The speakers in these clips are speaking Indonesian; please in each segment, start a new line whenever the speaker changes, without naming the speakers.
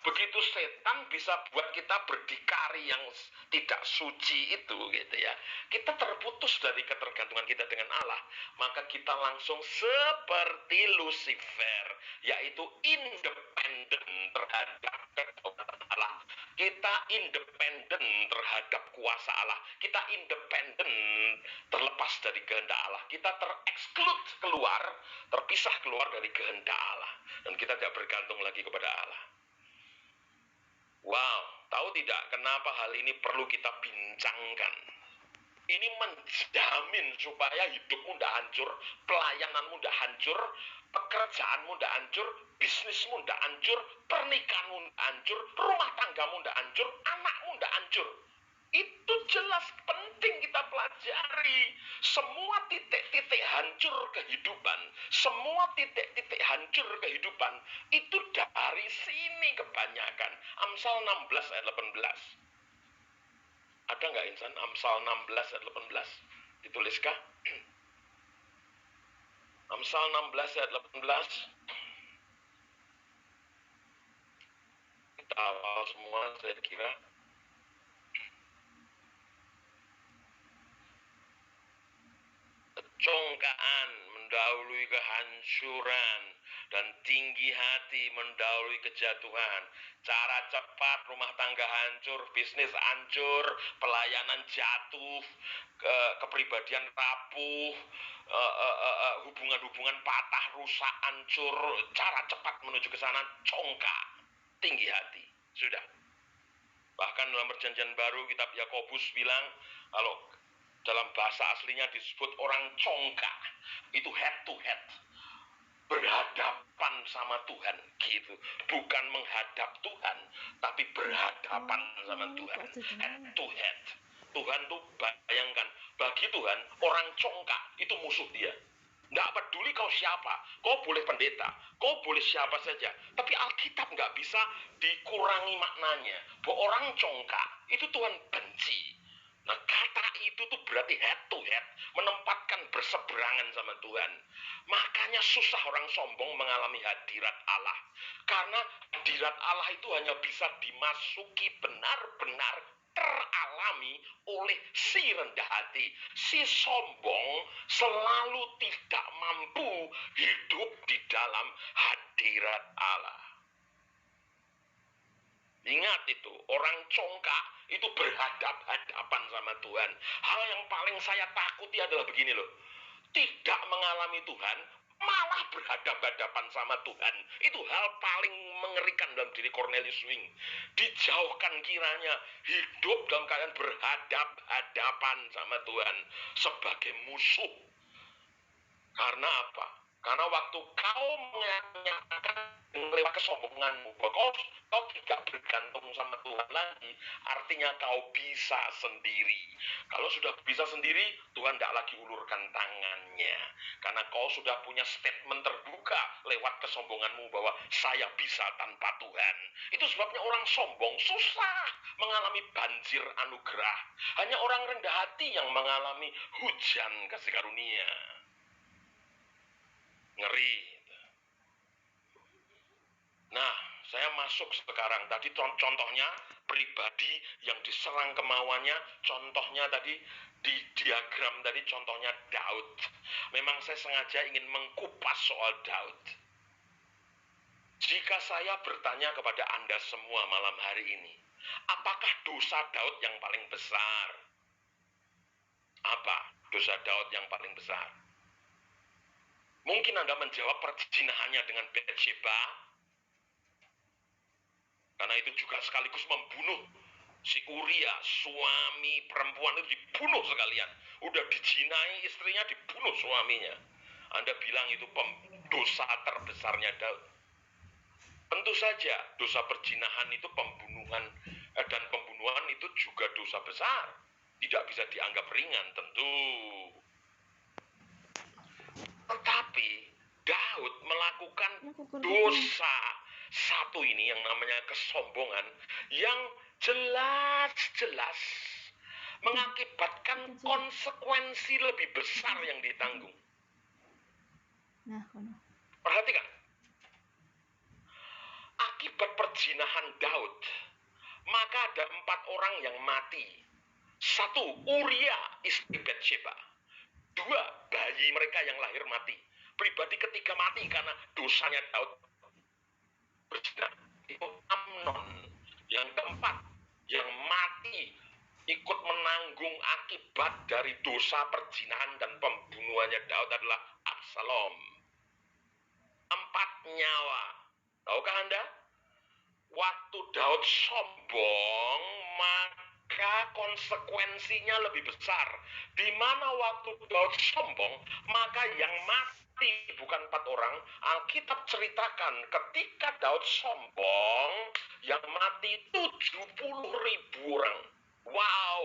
Begitu setan bisa buat kita berdikari yang tidak suci itu gitu ya, kita terputus dari ketergantungan kita dengan Allah, maka kita langsung seperti Lucifer, yaitu independen terhadap kekuatan Allah. Kita independen terhadap kuasa Allah, kita independen terlepas dari kehendak Allah, kita tereksklud keluar, terpisah keluar dari kehendak Allah, dan kita tidak bergantung lagi kepada Allah. Wow, tahu tidak kenapa hal ini perlu kita bincangkan? Ini menjamin supaya hidupmu tidak hancur, pelayananmu tidak hancur, pekerjaanmu tidak hancur, bisnismu tidak hancur, pernikahanmu tidak hancur, rumah tanggamu tidak hancur, anakmu tidak hancur. Itu jelas penting kita pelajari. Semua titik-titik hancur kehidupan, semua titik-titik hancur kehidupan itu dari sini kebanyakan. Amsal 16 ayat 18. Ada nggak insan Amsal 16 ayat 18? Dituliskah? Amsal 16 ayat 18. Kita hafal semua saya kira. Kecongkaan mendahului kehancuran, dan tinggi hati mendahului kejatuhan. Cara cepat rumah tangga hancur, bisnis hancur, pelayanan jatuh, kepribadian rapuh, hubungan-hubungan patah, rusak, hancur. Cara cepat menuju ke sana congkak, tinggi hati. Sudah. Bahkan dalam perjanjian baru kitab Yakobus bilang, kalau dalam bahasa aslinya disebut orang congkak, itu head to head, berhadapan sama Tuhan gitu, bukan menghadap Tuhan, tapi berhadapan sama Tuhan, head to head. Tuhan tuh bayangkan, bagi Tuhan orang congkak itu musuh dia. Nggak peduli kau siapa, kau boleh pendeta, kau boleh siapa saja, tapi Alkitab nggak bisa dikurangi maknanya bahwa orang congkak itu Tuhan benci. Nah, kata itu tuh berarti head to head, menempatkan berseberangan sama Tuhan. Makanya susah orang sombong mengalami hadirat Allah, karena hadirat Allah itu hanya bisa dimasuki benar-benar teralami oleh si rendah hati. Si sombong selalu tidak mampu hidup di dalam hadirat Allah. Ingat itu, orang congkak itu berhadap-hadapan sama Tuhan. Hal yang paling saya takuti adalah begini loh, tidak mengalami Tuhan, malah berhadap-hadapan sama Tuhan. Itu hal paling mengerikan dalam diri Cornelius Zwing. Dijauhkan kiranya hidup dalam keadaan berhadap-hadapan sama Tuhan sebagai musuh. Karena apa? Karena waktu kau menyatakan lewat kesombonganmu bahwa kau tidak bergantung sama Tuhan lagi, artinya kau bisa sendiri. Kalau sudah bisa sendiri, Tuhan tidak lagi ulurkan tangannya, karena kau sudah punya statement terbuka lewat kesombonganmu bahwa saya bisa tanpa Tuhan. Itu sebabnya orang sombong susah mengalami banjir anugerah. Hanya orang rendah hati yang mengalami hujan kasih karunia. Ngeri. Nah, saya masuk sekarang. Tadi contohnya pribadi yang diserang kemauannya, contohnya tadi di diagram tadi contohnya Daud. Memang saya sengaja ingin mengkupas soal Daud. Jika saya bertanya kepada Anda semua malam hari ini, apakah dosa Daud yang paling besar? Apa dosa Daud yang paling besar? Mungkin Anda menjawab perzinahannya dengan Bathsheba, karena itu juga sekaligus membunuh si Uria, suami perempuan itu dibunuh sekalian. Udah dijinai istrinya, dibunuh suaminya. Anda bilang itu dosa terbesarnya Daud. Tentu saja dosa perzinahan itu pembunuhan, dan pembunuhan itu juga dosa besar. Tidak bisa dianggap ringan tentu. Tetapi Daud melakukan dosa satu ini yang namanya kesombongan, yang jelas-jelas mengakibatkan konsekuensi lebih besar yang ditanggung. Perhatikan, akibat perzinahan Daud, maka ada 4 orang yang mati. 1, Uria istri Batsheba. 2, bayi mereka yang lahir mati. Pribadi ketiga mati karena dosanya Daud berzina. Itu Amnon. Yang keempat, yang mati ikut menanggung akibat dari dosa perzinahan dan pembunuhannya Daud adalah Absalom. 4 nyawa. Tahukah Anda? Waktu Daud sombong, maka konsekuensinya lebih besar. Di mana waktu Daud sombong, maka yang mati bukan 4 orang. Alkitab ceritakan ketika Daud sombong, yang mati 70.000 orang. Wow,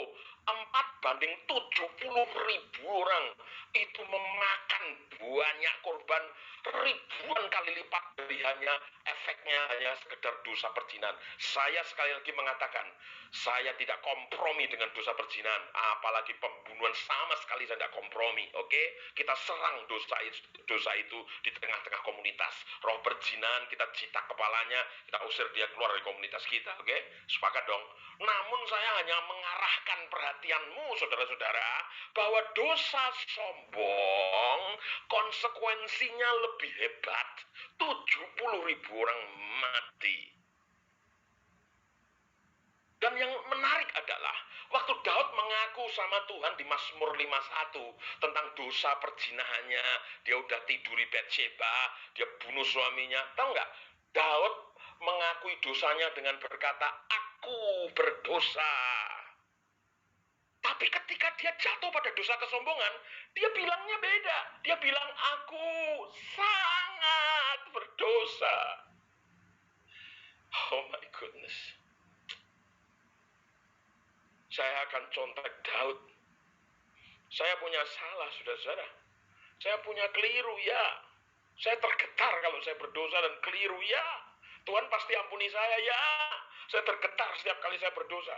4 banding 70.000 orang. Itu memakan banyak korban, ribuan kali lipat dari hanya efeknya hanya sekedar dosa perzinahan. Saya sekali lagi mengatakan, saya tidak kompromi dengan dosa perzinahan, apalagi pembunuhan sama sekali saya tidak kompromi. Oke? Kita serang dosa itu di tengah-tengah komunitas. Roh perzinahan kita citak kepalanya, kita usir dia keluar dari komunitas kita. Oke? Sepakat dong? Namun saya hanya mengarahkan perhatianmu, saudara-saudara, bahwa dosa sombong konsekuensinya lebih hebat. 70.000 orang mati. Dan yang menarik adalah waktu Daud mengaku sama Tuhan di Mazmur 51 tentang dosa perzinahannya, dia udah tiduri Batsheba, dia bunuh suaminya. Tahu nggak? Daud mengakui dosanya dengan berkata, aku berdosa. Tapi ketika dia jatuh pada dosa kesombongan, dia bilangnya beda. Dia bilang, aku sangat berdosa. Oh my goodness. Saya akan contek Daud. Saya punya salah, saudara-saudara. Saya punya keliru, ya. Saya tergetar kalau saya berdosa dan keliru, ya. Tuhan pasti ampuni saya, ya. Saya tergetar setiap kali saya berdosa.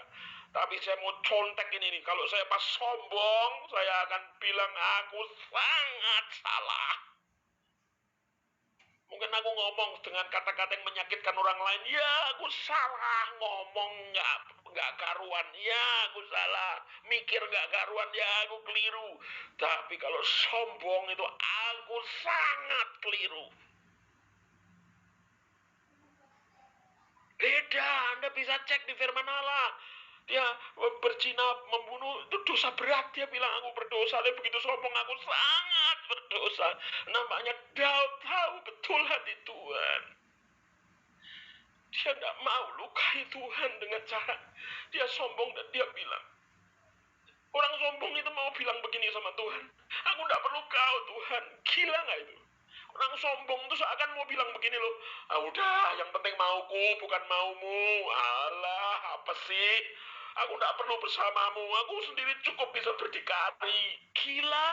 Tapi saya mau contek ini nih. Kalau saya pas sombong, saya akan bilang aku sangat salah. Mungkin aku ngomong dengan kata-kata yang menyakitkan orang lain. Ya, aku salah ngomong nggak karuan. Ya, aku salah. Mikir nggak karuan. Ya, aku keliru. Tapi kalau sombong itu aku sangat keliru. Beda, Anda bisa cek di firman Allah. Dia berzina, membunuh, itu dosa berat. Dia bilang aku berdosa. Dia begitu sombong, aku sangat berdosa. Namanya Daud tahu betul hati Tuhan. Dia tidak mau lukai Tuhan dengan cara dia sombong dan dia bilang. Orang sombong itu mau bilang begini sama Tuhan. Aku tidak perlu kau Tuhan. Gila nggak itu? Orang sombong itu seakan mau bilang begini loh. Ah, udah, yang penting mauku bukan maumu. Alah, apa sih? Aku tidak perlu bersamamu. Aku sendiri cukup bisa berdikari. Gila.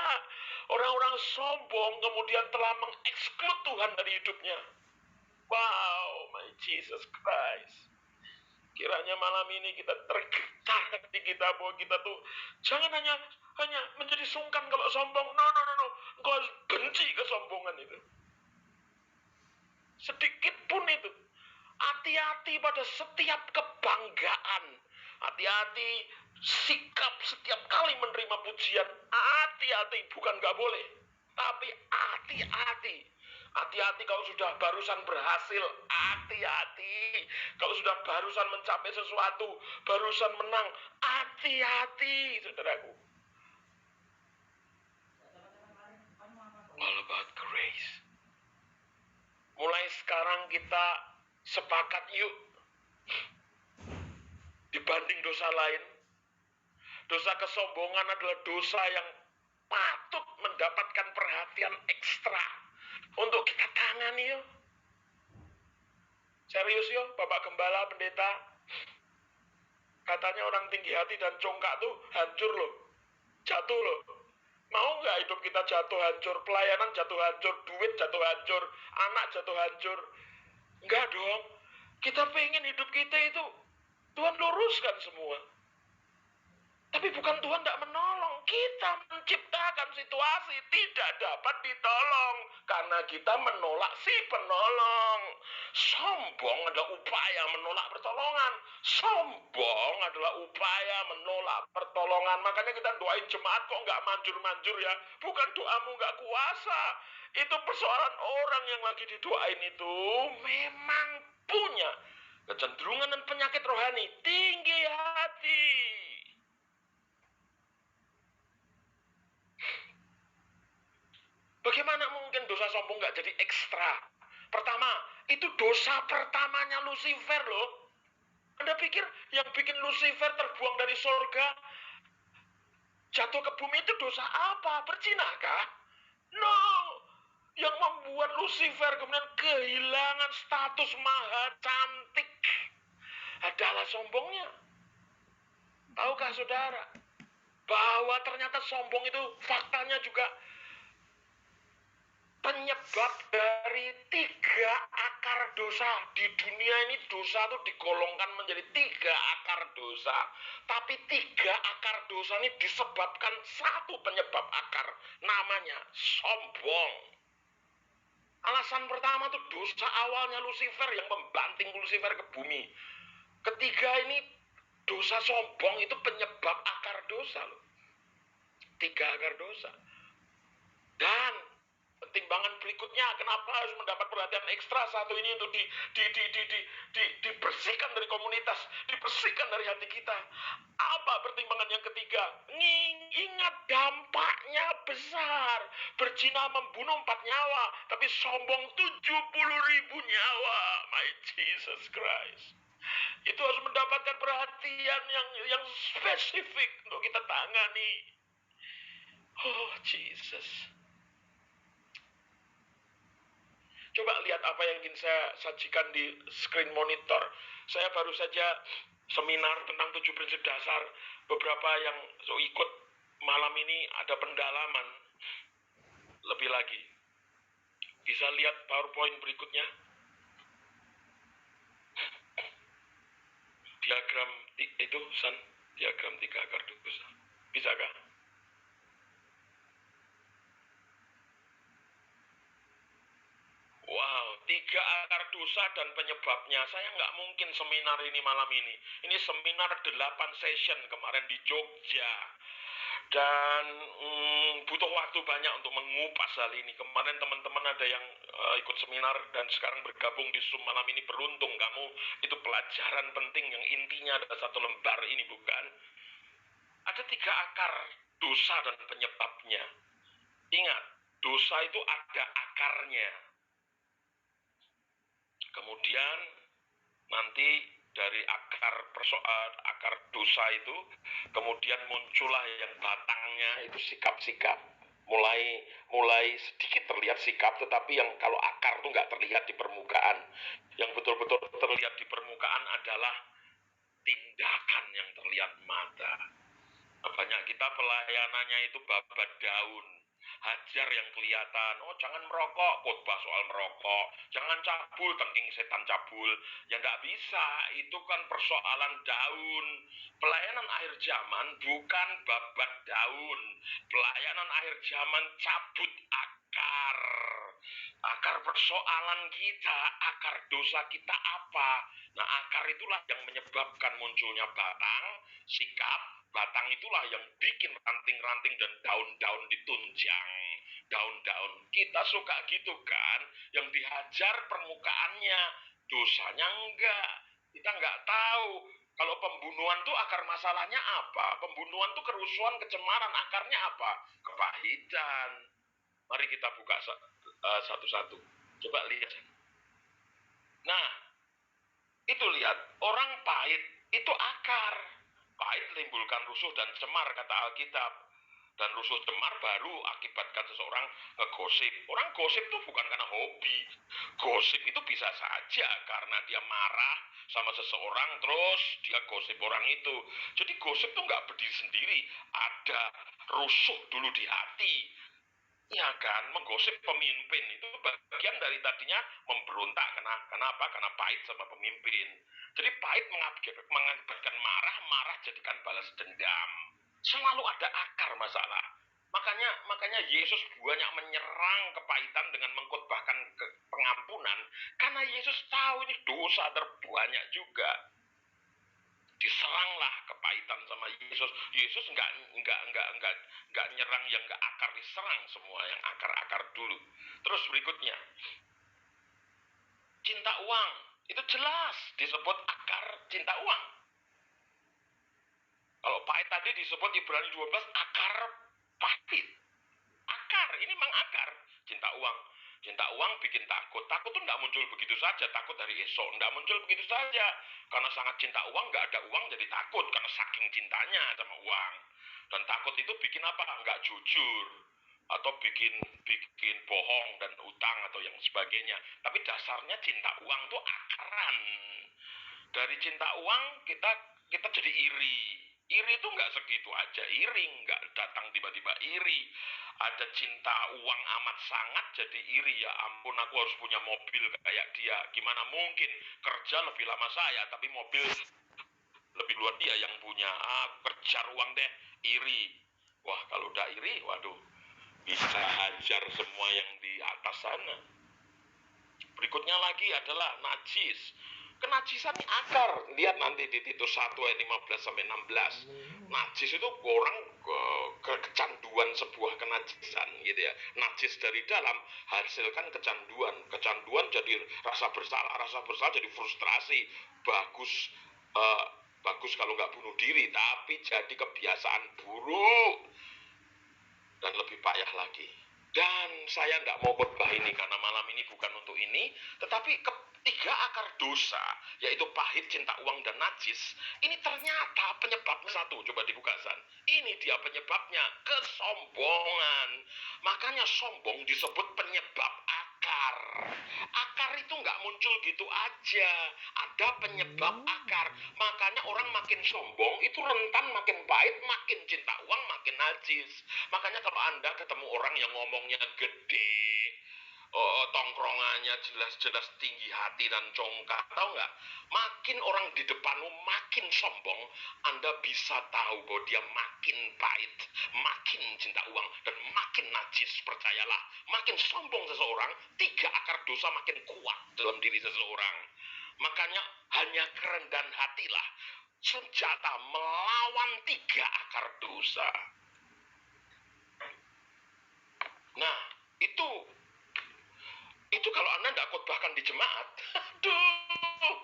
Orang-orang sombong kemudian telah mengeksklud Tuhan dari hidupnya. Wow, my Jesus Christ. Kiranya malam ini kita tergetar hati kita bahwa kita tuh jangan hanya menjadi sungkan kalau sombong. No. Engkau harus benci kesombongan itu. Sedikit pun itu. Hati-hati pada setiap kebanggaan. Hati-hati sikap setiap kali menerima pujian. Hati-hati, bukan gak boleh. Tapi hati-hati. Hati-hati kalau sudah barusan berhasil. Hati-hati kalau sudah barusan mencapai sesuatu. Barusan menang. Hati-hati, saudaraku. All about grace. Mulai sekarang kita sepakat yuk. Dibanding dosa lain, dosa kesombongan adalah dosa yang patut mendapatkan perhatian ekstra untuk kita tangani yuk. Serius yuk, Bapak Gembala, Pendeta. Katanya orang tinggi hati dan congkak tuh hancur loh. Jatuh loh. Mau nggak hidup kita jatuh hancur? Pelayanan jatuh hancur, duit jatuh hancur, anak jatuh hancur? Enggak dong. Kita pengen hidup kita itu Tuhan luruskan semua. Tapi bukan Tuhan tidak menolong. Kita menciptakan situasi tidak dapat ditolong. Karena kita menolak si penolong. Sombong adalah upaya menolak pertolongan. Sombong adalah upaya menolak pertolongan. Makanya kita doain jemaat kok nggak manjur-manjur ya. Bukan doamu nggak kuasa. Itu persoalan orang yang lagi didoain itu memang punya kecenderungan dan penyakit rohani. Tinggi hati. Bagaimana mungkin dosa sombong nggak jadi ekstra? Pertama, itu dosa pertamanya Lucifer loh. Anda pikir yang bikin Lucifer terbuang dari surga, jatuh ke bumi itu dosa apa? Berzinakah? No. Yang membuat Lucifer kemudian kehilangan status maha cantik adalah sombongnya. Tahukah saudara bahwa ternyata sombong itu faktanya juga penyebab dari 3 akar dosa. Di dunia ini dosa itu digolongkan menjadi 3 akar dosa. Tapi 3 akar dosa ini disebabkan satu penyebab akar. Namanya sombong. Alasan pertama itu dosa awalnya Lucifer yang membanting Lucifer ke bumi. Ketiga ini dosa sombong itu penyebab akar dosa loh. 3 akar dosa. Dan pertimbangan berikutnya kenapa harus mendapat perhatian ekstra satu ini untuk dibersihkan dari komunitas, dibersihkan dari hati kita. Apa pertimbangan yang ketiga? Ingat dampaknya besar. Berzina membunuh 4 nyawa, tapi sombong 70.000 nyawa. My Jesus Christ. Itu harus mendapatkan perhatian yang spesifik untuk kita tangani. Oh Jesus. Coba lihat apa yang ingin saya sajikan di screen monitor. Saya baru saja seminar tentang 7 prinsip dasar. Beberapa yang ikut malam ini ada pendalaman lebih lagi. Bisa lihat PowerPoint berikutnya. Diagram itu, San. Diagram 3 akar dosa. Bisakah? Wow, 3 akar dosa dan penyebabnya. Saya nggak mungkin seminar ini malam ini. Ini seminar 8 session kemarin di Jogja. Dan butuh waktu banyak untuk mengupas hal ini. Kemarin teman-teman ada yang ikut seminar dan sekarang bergabung di Zoom malam ini. Beruntung kamu, itu pelajaran penting yang intinya ada 1 lembar ini, bukan? Ada 3 akar dosa dan penyebabnya. Ingat, dosa itu ada akarnya. Kemudian nanti dari akar dosa itu kemudian muncullah yang batangnya itu sikap-sikap. Mulai sedikit terlihat sikap, tetapi yang kalau akar itu nggak terlihat di permukaan. Yang betul-betul terlihat di permukaan adalah tindakan yang terlihat mata. Banyak kita pelayanannya itu babat daun. Hajar yang kelihatan, oh jangan merokok, khotbah soal merokok, jangan cabul, tengking setan cabul. Ya enggak bisa, itu kan persoalan daun. Pelayanan akhir zaman bukan babat daun. Pelayanan akhir zaman cabut akar. Akar persoalan kita, akar dosa kita apa? Nah, akar itulah yang menyebabkan munculnya batang, sikap. Batang itulah yang bikin ranting-ranting dan daun-daun ditunjang. Daun-daun. Kita suka gitu kan? Yang dihajar permukaannya. Dosanya enggak. Kita enggak tahu. Kalau pembunuhan tuh akar masalahnya apa? Pembunuhan tuh kerusuhan, kecemaran. Akarnya apa? Kepahitan. Mari kita buka satu-satu. Coba lihat. Nah, itu lihat. Orang pahit itu akar. Pahit menimbulkan rusuh dan cemar, kata Alkitab. Dan rusuh cemar baru akibatkan seseorang ngegosip. Orang gosip itu bukan karena hobi. Gosip itu bisa saja karena dia marah sama seseorang, terus dia gosip orang itu. Jadi gosip itu nggak berdiri sendiri. Ada rusuh dulu di hati. Ya kan, menggosip pemimpin itu bagian dari tadinya memberontak. Kenapa? Karena pahit sama pemimpin. Jadi pahit mengakibatkan marah, marah jadikan balas dendam. Selalu ada akar masalah. Makanya Yesus banyak menyerang kepahitan dengan mengkhotbahkan pengampunan, karena Yesus tahu ini dosa terbanyak juga. Diseranglah kepahitan sama Yesus. Yesus nggak nyerang yang nggak akar, diserang semua yang akar-akar dulu. Terus berikutnya, cinta uang itu jelas disebut akar cinta uang. Kalau pahit tadi disebut Ibrani 12 akar pahit. Akar, ini memang akar cinta uang. Cinta uang bikin takut. Takut tuh nggak muncul begitu saja. Takut dari esok nggak muncul begitu saja. Karena sangat cinta uang, nggak ada uang jadi takut karena saking cintanya sama uang. Dan takut itu bikin apa? Nggak jujur atau bikin bikin bohong dan utang atau yang sebagainya. Tapi dasarnya cinta uang tuh akaran. Dari cinta uang kita jadi iri. Iri itu nggak segitu aja iri, nggak datang tiba-tiba iri. Ada cinta uang amat sangat jadi iri, ya ampun aku harus punya mobil kayak dia. Gimana mungkin kerja lebih lama saya tapi mobil lebih luar dia yang punya. Kejar uang deh, iri. Wah kalau udah iri, waduh bisa hajar semua yang di atas sana. Berikutnya lagi adalah najis. Kenajisan ini akar. Lihat nanti di Titus 1 ayat 15 sampai 16. Najis itu orang kecanduan sebuah kenajisan gitu ya. Najis dari dalam hasilkan kecanduan. Kecanduan jadi rasa bersalah jadi frustrasi. Bagus bagus kalau nggak bunuh diri, tapi jadi kebiasaan buruk dan lebih payah lagi. Dan saya tidak mau khotbah ini karena malam ini bukan untuk ini, tetapi ketiga akar dosa, yaitu pahit, cinta uang, dan najis, ini ternyata penyebabnya satu. Coba dibuka, San. Ini dia penyebabnya, kesombongan. Makanya sombong disebut penyebab akar. Akar itu nggak muncul gitu aja, ada penyebab akar. Makanya orang makin sombong itu rentan makin pahit, makin cinta uang, makin najis. Makanya kalau Anda ketemu orang yang ngomongnya gede, tongkrongannya jelas-jelas tinggi hati dan congkak, tahu nggak? Makin orang di depanmu makin sombong, Anda bisa tahu bahwa dia makin pahit, makin cinta uang, dan makin najis. Percayalah, makin sombong seseorang, tiga akar dosa makin kuat dalam diri seseorang. Makanya hanya kerendahan hatilah senjata melawan tiga akar dosa. Nah, itu kalau Anda tidak khotbahkan di jemaat, aduh,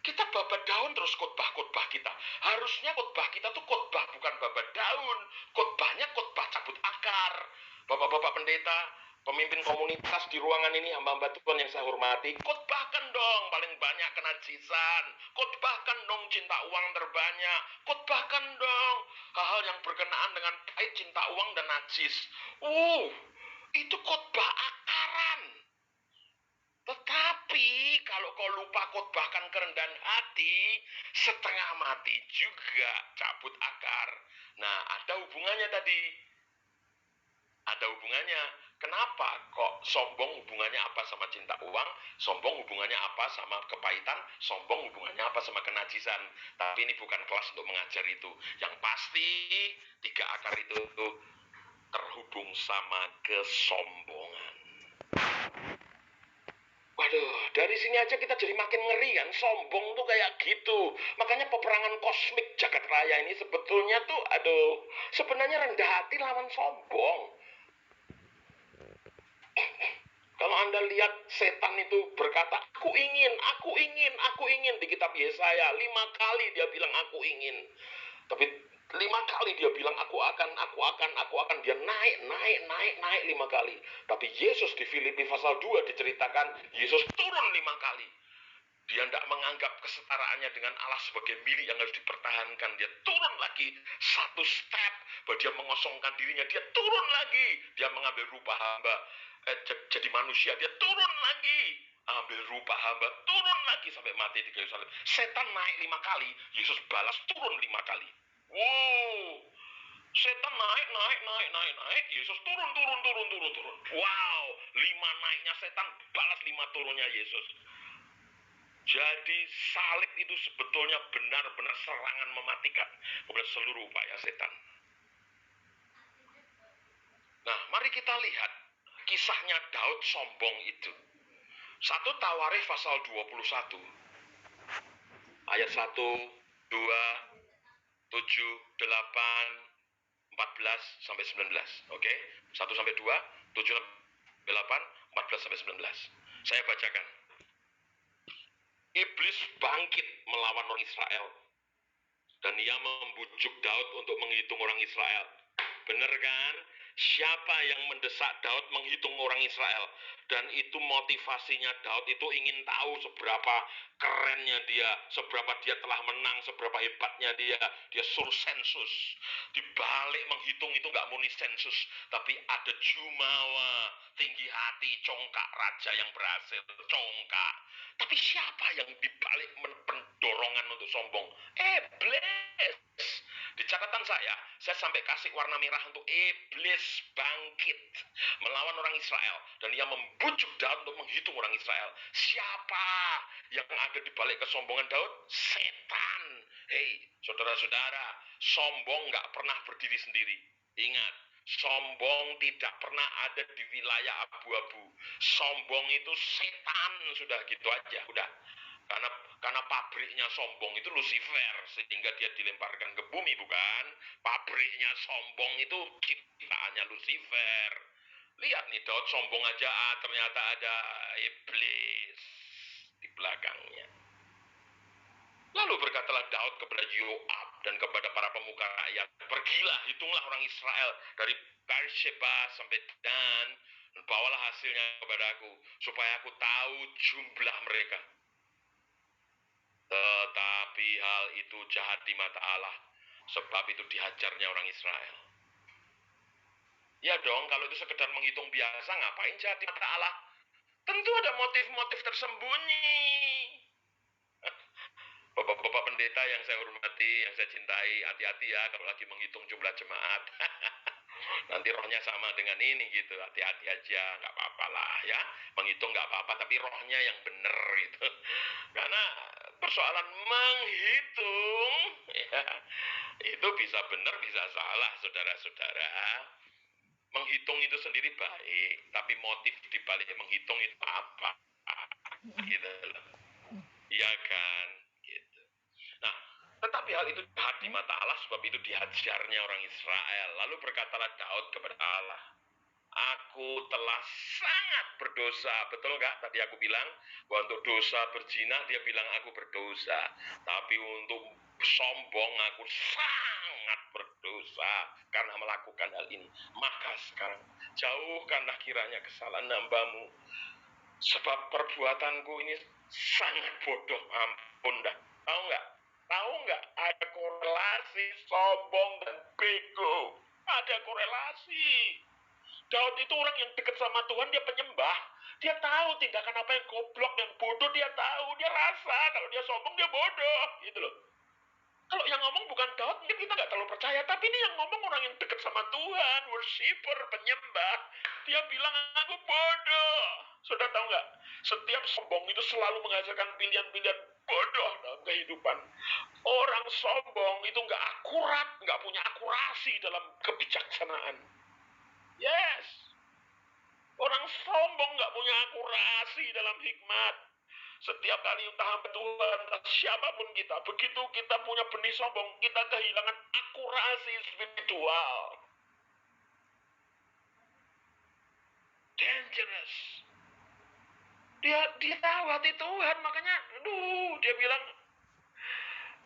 kita babat daun terus khotbah kita. Harusnya khotbah kita tuh khotbah bukan babat daun, khotbahnya khotbah cabut akar. Bapak-bapak pendeta, pemimpin komunitas di ruangan ini, hamba-hamba Tuhan yang saya hormati, khotbahkan dong paling banyak kenajisan, khotbahkan dong cinta uang terbanyak, khotbahkan dong hal-hal yang berkenaan dengan pahit, cinta uang, dan najis. Itu khotbah akaran. Tetapi kalau kau lupa khotbahkan kerendahan hati, setengah mati juga cabut akar. Nah, ada hubungannya tadi. Ada hubungannya. Kenapa kok sombong hubungannya apa sama cinta uang? Sombong hubungannya apa sama kepahitan? Sombong hubungannya apa sama kenajisan? Tapi ini bukan kelas untuk mengajar itu. Yang pasti tiga akar itu terhubung sama kesombongan. Waduh, dari sini aja kita jadi makin ngeri kan. Sombong tuh kayak gitu. Makanya peperangan kosmik jagat raya ini sebetulnya tuh, sebenarnya rendah hati lawan sombong. Kalau Anda lihat setan itu berkata, aku ingin. Di kitab Yesaya, 5 kali dia bilang aku ingin. Tapi 5 kali dia bilang aku akan. Dia naik 5 kali. Tapi Yesus di Filipi pasal 2 diceritakan, Yesus turun 5 kali. Dia tidak menganggap kesetaraannya dengan Allah sebagai milik yang harus dipertahankan. Dia turun lagi satu step, bahwa dia mengosongkan dirinya. Dia turun lagi, dia mengambil rupa hamba, jadi manusia. Dia turun lagi, ambil rupa hamba, turun lagi sampai mati di kayu salib. Setan naik 5 kali, Yesus balas turun 5 kali. Wow, Setan naik, Yesus turun. Wow, 5 naiknya setan balas 5 turunnya Yesus. Jadi salib itu sebetulnya benar-benar serangan mematikan kepada seluruh upaya setan. Nah, mari kita lihat kisahnya Daud sombong itu. 1 Tawarikh pasal 21 ayat 1, 2, 7, 8, 14 sampai 19. Oke? 1 sampai 2, 7 sampai 8, 14 sampai 19. Saya bacakan. Iblis bangkit melawan orang Israel dan ia membujuk Daud untuk menghitung orang Israel. Benar kan? Siapa yang mendesak Daud menghitung orang Israel? Dan itu motivasinya Daud itu ingin tahu seberapa kerennya dia, seberapa dia telah menang, seberapa hebatnya dia. Dia suruh sensus. Di balik menghitung itu nggak murni sensus, tapi ada jumawa, tinggi hati, congkak raja yang berhasil, congkak. Tapi siapa yang dibalik pendorongan untuk sombong? Iblis. Di catatan saya sampai kasih warna merah untuk iblis bangkit melawan orang Israel dan ia membujuk Daud untuk menghitung orang Israel. Siapa yang ada di balik kesombongan Daud? Setan. Hei, saudara-saudara, sombong nggak pernah berdiri sendiri. Ingat, sombong tidak pernah ada di wilayah abu-abu. Sombong itu setan, sudah gitu aja, udah. Karena pabriknya sombong itu Lucifer, sehingga dia dilemparkan ke bumi, bukan? Pabriknya sombong itu ciptaannya Lucifer. Lihat nih, Daud sombong aja, ternyata ada iblis di belakangnya. Lalu berkatalah Daud kepada Yoab dan kepada para pemuka rakyat, pergilah, hitunglah orang Israel dari Beersheba sampai Dan, dan bawalah hasilnya kepadaku, supaya aku tahu jumlah mereka. Tetapi hal itu jahat di mata Allah, sebab itu dihajarnya orang Israel. Ya dong, kalau itu sekedar menghitung biasa, ngapain jahat di mata Allah? Tentu ada motif-motif tersembunyi. Bapak-bapak pendeta yang saya hormati, yang saya cintai, hati-hati ya kalau lagi menghitung jumlah jemaat. Nanti rohnya sama dengan ini gitu, hati-hati aja, nggak apa-apa lah ya. Menghitung nggak apa-apa, tapi rohnya yang benar gitu. Karena persoalan menghitung, ya, itu bisa benar, bisa salah, saudara-saudara. Menghitung itu sendiri baik, tapi motif dibalik menghitung itu apa? Gitu loh. Iya kan? Gitu. Nah, tetapi hal itu jahat di mata Allah, sebab itu dihajarnya orang Israel. Lalu berkatalah Daud kepada Allah, aku telah sangat berdosa. Betul nggak? Tadi aku bilang bahwa untuk dosa berzina, dia bilang aku berdosa. Tapi untuk sombong, aku sangat berdosa karena melakukan hal ini. Maka sekarang jauhkanlah kiranya kesalahan hambamu, sebab perbuatanku ini sangat bodoh. Ampun dah. Tahu nggak? Tahu nggak? Ada korelasi sombong dan bego. Ada korelasi. Daud itu orang yang dekat sama Tuhan, dia penyembah. Dia tahu tindakan apa yang goblok, yang bodoh, dia tahu. Dia rasa kalau dia sombong, dia bodoh. Gitu loh. Kalau yang ngomong bukan Daud, mungkin kita nggak terlalu percaya. Tapi ini yang ngomong orang yang dekat sama Tuhan, worshiper, penyembah. Dia bilang, aku bodoh. Sudah tahu nggak? Setiap sombong itu selalu menghasilkan pilihan-pilihan bodoh dalam kehidupan. Orang sombong itu nggak akurat, nggak punya akurasi dalam kebijaksanaan. Yes. Orang sombong nggak punya akurasi dalam hikmat. Setiap kali entah hamba Tuhan, entah siapapun kita, begitu kita punya benih sombong, kita kehilangan akurasi spiritual. Dangerous. Dia tahu hati Tuhan, makanya, dia bilang,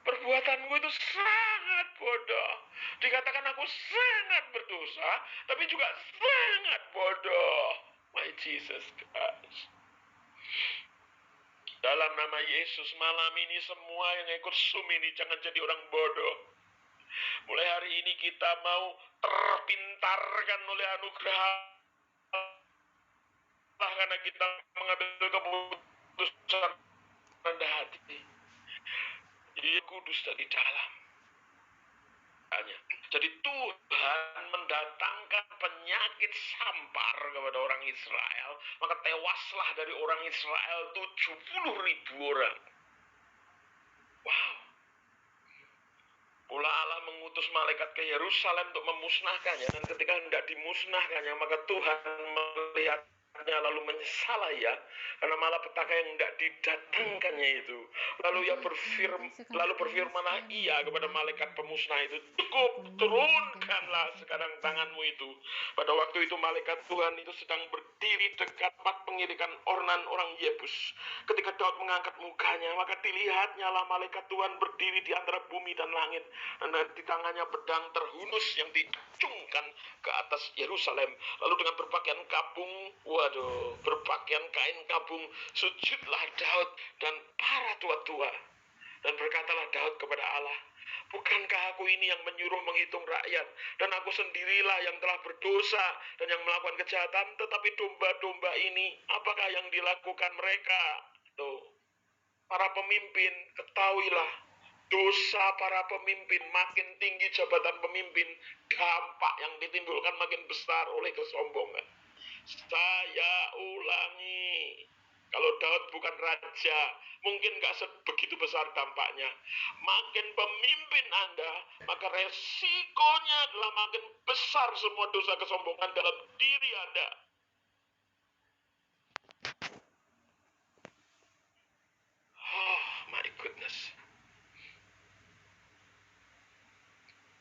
perbuatanku itu sangat bodoh. Dikatakan aku sangat berdosa, tapi juga sangat bodoh. My Jesus Christ. Dalam nama Yesus, malam ini semua yang ikut Zoom ini jangan jadi orang bodoh. Mulai hari ini kita mau terpintarkan oleh anugerah Allah, karena kita mengambil keputusan rendah hati. Dia kudus dari dalam. Jadi Tuhan mendatangkan penyakit sampar kepada orang Israel, maka tewaslah dari orang Israel 70.000 orang. Wow. Pula Allah mengutus malaikat ke Yerusalem untuk memusnahkannya, dan ketika hendak dimusnahkannya, maka Tuhan melihatnya lalu menyesal ya, karena malapetaka yang hendak didatangkannya itu. Lalu berfirmanlah ia kepada malaikat pemusnah itu, cukup, turunkanlah sekarang tanganmu itu. Pada waktu itu malaikat Tuhan itu sedang berdiri dekat tempat pengirikan Ornan orang Yebus. Ketika Daud mengangkat mukanya, maka dilihatnya lah malaikat Tuhan berdiri di antara bumi dan langit, dan di tangannya pedang terhunus yang diacungkan ke atas Yerusalem. Lalu dengan berpakaian kabung, berpakaian kain kabung, sujudlah Daud dan para tua-tua. Dan berkatalah Daud kepada Allah, bukankah aku ini yang menyuruh menghitung rakyat, dan aku sendirilah yang telah berdosa dan yang melakukan kejahatan, tetapi domba-domba ini, apakah yang dilakukan mereka? Tuh, para pemimpin, ketahuilah, dosa para pemimpin, makin tinggi jabatan pemimpin, dampak yang ditimbulkan makin besar oleh kesombongan. Saya ulangi, kalau Daud bukan raja, mungkin gak sebegitu besar dampaknya. Makin pemimpin Anda, maka resikonya adalah makin besar semua dosa kesombongan dalam diri Anda. Oh my goodness.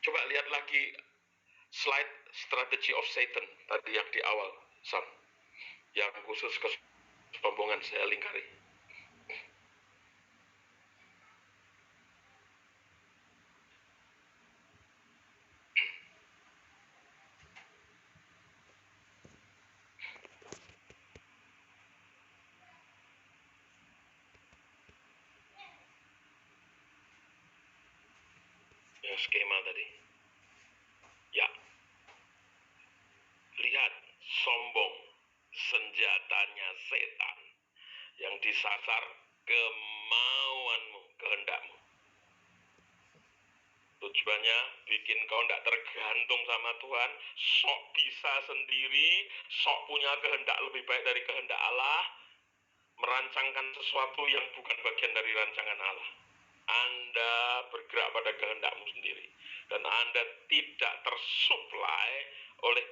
Coba lihat lagi slide strategy of Satan tadi yang di awal, Sam. Yang khusus kesombongan saya lingkari. Yang skema tadi. Ya. Lihat, sombong, senjatanya setan yang disasar kemauanmu, kehendakmu. Tujuannya bikin kau tidak tergantung sama Tuhan, sok bisa sendiri, sok punya kehendak lebih baik dari kehendak Allah, merancangkan sesuatu yang bukan bagian dari rancangan Allah. Anda bergerak pada kehendakmu sendiri, dan Anda tidak tersuplai oleh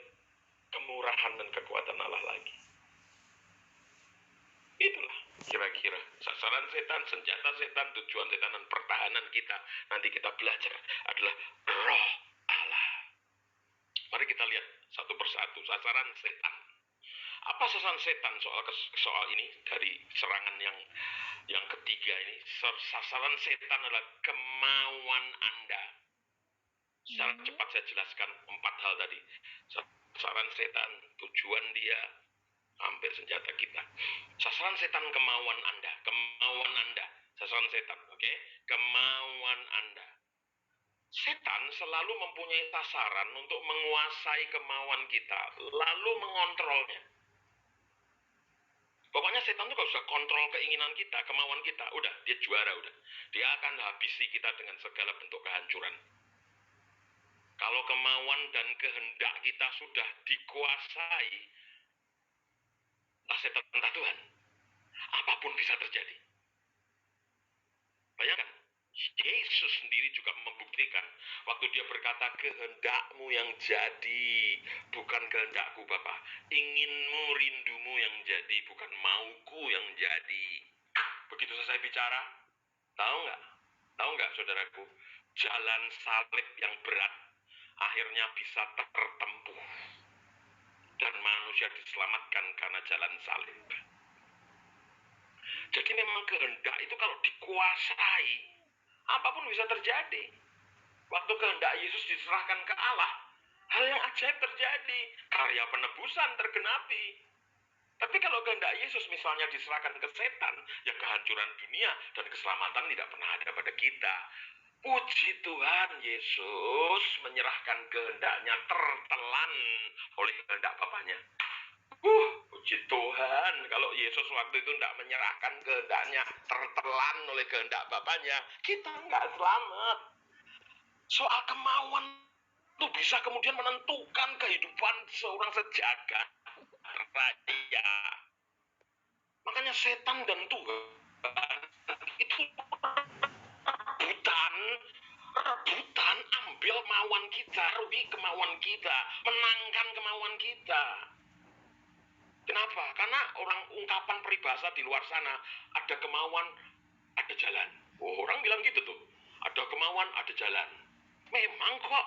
kemurahan dan kekuatan Allah lagi. Itulah kira-kira sasaran setan, senjata setan, tujuan setan, dan pertahanan kita nanti kita belajar adalah Roh Allah. Mari kita lihat satu persatu sasaran setan. Apa sasaran setan soal ini dari serangan yang ketiga ini? Sasaran setan adalah kemauan Anda. Secara cepat saya jelaskan 4 hal tadi. Sasaran setan, tujuan dia, sampai senjata kita. Sasaran setan kemauan Anda, sasaran setan, oke? Kemauan Anda. Setan selalu mempunyai sasaran untuk menguasai kemauan kita, lalu mengontrolnya. Pokoknya setan itu kalau sudah kontrol keinginan kita, kemauan kita, udah, dia juara, udah. Dia akan habisi kita dengan segala bentuk kehancuran. Kalau kemauan dan kehendak kita sudah dikuasai, setan entah Tuhan, apapun bisa terjadi. Bayangkan, Yesus sendiri juga membuktikan waktu dia berkata, kehendakmu yang jadi, bukan kehendakku Bapa. Inginmu, rindumu yang jadi, bukan mauku yang jadi. Begitu selesai bicara, tahu nggak saudaraku, jalan salib yang berat akhirnya bisa tertempuh, dan manusia diselamatkan karena jalan salib. Jadi memang kehendak itu kalau dikuasai, apapun bisa terjadi. Waktu kehendak Yesus diserahkan ke Allah, hal yang ajaib terjadi. Karya penebusan tergenapi. Tapi kalau kehendak Yesus misalnya diserahkan ke setan, ya kehancuran dunia dan keselamatan tidak pernah ada pada kita. Puji Tuhan, Yesus menyerahkan kehendaknya tertelan oleh kehendak Bapaknya. Puji Tuhan, kalau Yesus waktu itu tidak menyerahkan kehendaknya tertelan oleh kehendak Bapaknya, kita nggak selamat. Soal kemauan itu bisa kemudian menentukan kehidupan seorang sejagat raya. Makanya setan dan Tuhan itu rebutan, rebutan ambil kemauan kita, rugi kemauan kita, menangkan kemauan kita. Kenapa? Karena ungkapan peribahasa di luar sana, ada kemauan, ada jalan. Orang bilang gitu tuh, ada kemauan, ada jalan. Memang kok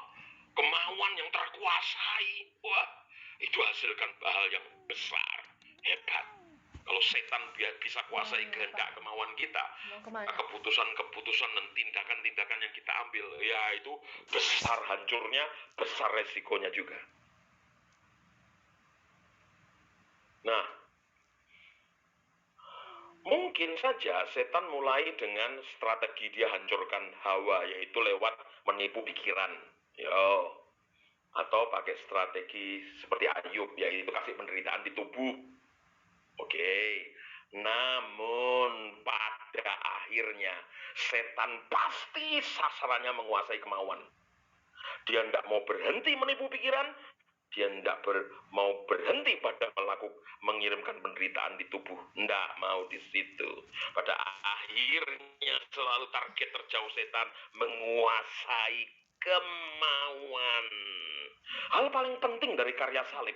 kemauan yang terkuasai, wah, itu hasilkan hal yang besar, hebat. Kalau setan bisa kuasai kehendak kemauan kita, keputusan-keputusan dan tindakan-tindakan yang kita ambil, ya itu besar hancurnya, besar resikonya juga. Nah, mungkin saja setan mulai dengan strategi dia hancurkan Hawa, yaitu lewat menipu pikiran. Atau pakai strategi seperti Ayub, yaitu kasih penderitaan di tubuh. Oke. Namun pada akhirnya setan pasti sasarannya menguasai kemauan. Dia tidak mau berhenti menipu pikiran, dia tidak mau berhenti pada mengirimkan penderitaan di tubuh. Tidak mau di situ. Pada akhirnya selalu target terjauh setan menguasai kemauan. Hal paling penting dari karya salib,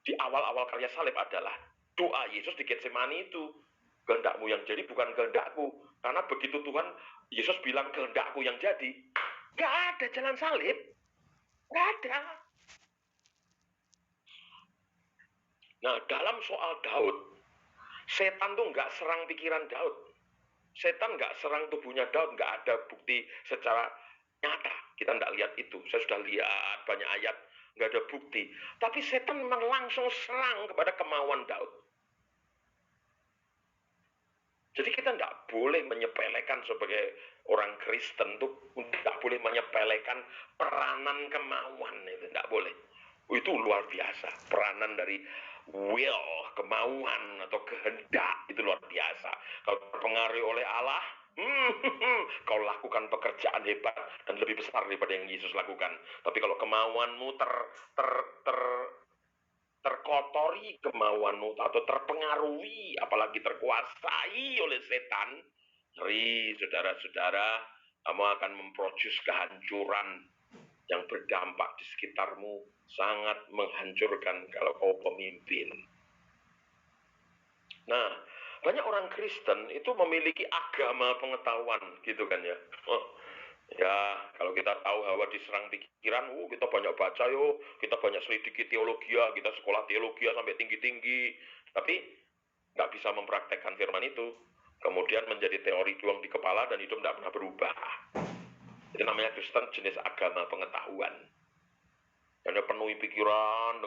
di awal-awal karya salib adalah doa Yesus di Getsemani itu. Kehendakmu yang jadi bukan kehendakku. Karena begitu Tuhan Yesus bilang kehendakku yang jadi, gak ada jalan salib. Gak ada. Nah, dalam soal Daud, setan tuh gak serang pikiran Daud. Setan gak serang tubuhnya Daud, gak ada bukti secara nyata. Kita gak lihat itu. Saya sudah lihat banyak ayat, gak ada bukti. Tapi setan memang langsung serang kepada kemauan Daud. Jadi kita tidak boleh menyepelekan sebagai orang Kristen tuh, tidak boleh menyepelekan peranan kemauan, itu tidak boleh. Itu luar biasa, peranan dari will, kemauan atau kehendak itu luar biasa. Kalau terpengaruh oleh Allah, kau lakukan pekerjaan hebat dan lebih besar daripada yang Yesus lakukan. Tapi kalau kemauanmu terkotori kemauanmu atau terpengaruhi, apalagi terkuasai oleh setan, ngeri saudara-saudara, kamu akan memproduce kehancuran yang berdampak di sekitarmu, sangat menghancurkan kalau kau pemimpin. Nah, banyak orang Kristen itu memiliki agama pengetahuan gitu kan ya. Ya, kalau kita tahu Hawa diserang pikiran, kita banyak baca kita banyak selidiki teologi, kita sekolah teologi sampai tinggi-tinggi, tapi nggak bisa mempraktekkan firman itu. Kemudian menjadi teori doang di kepala dan hidup nggak pernah berubah. Itu namanya Kristen jenis agama pengetahuan. Hanya penuhi pikiran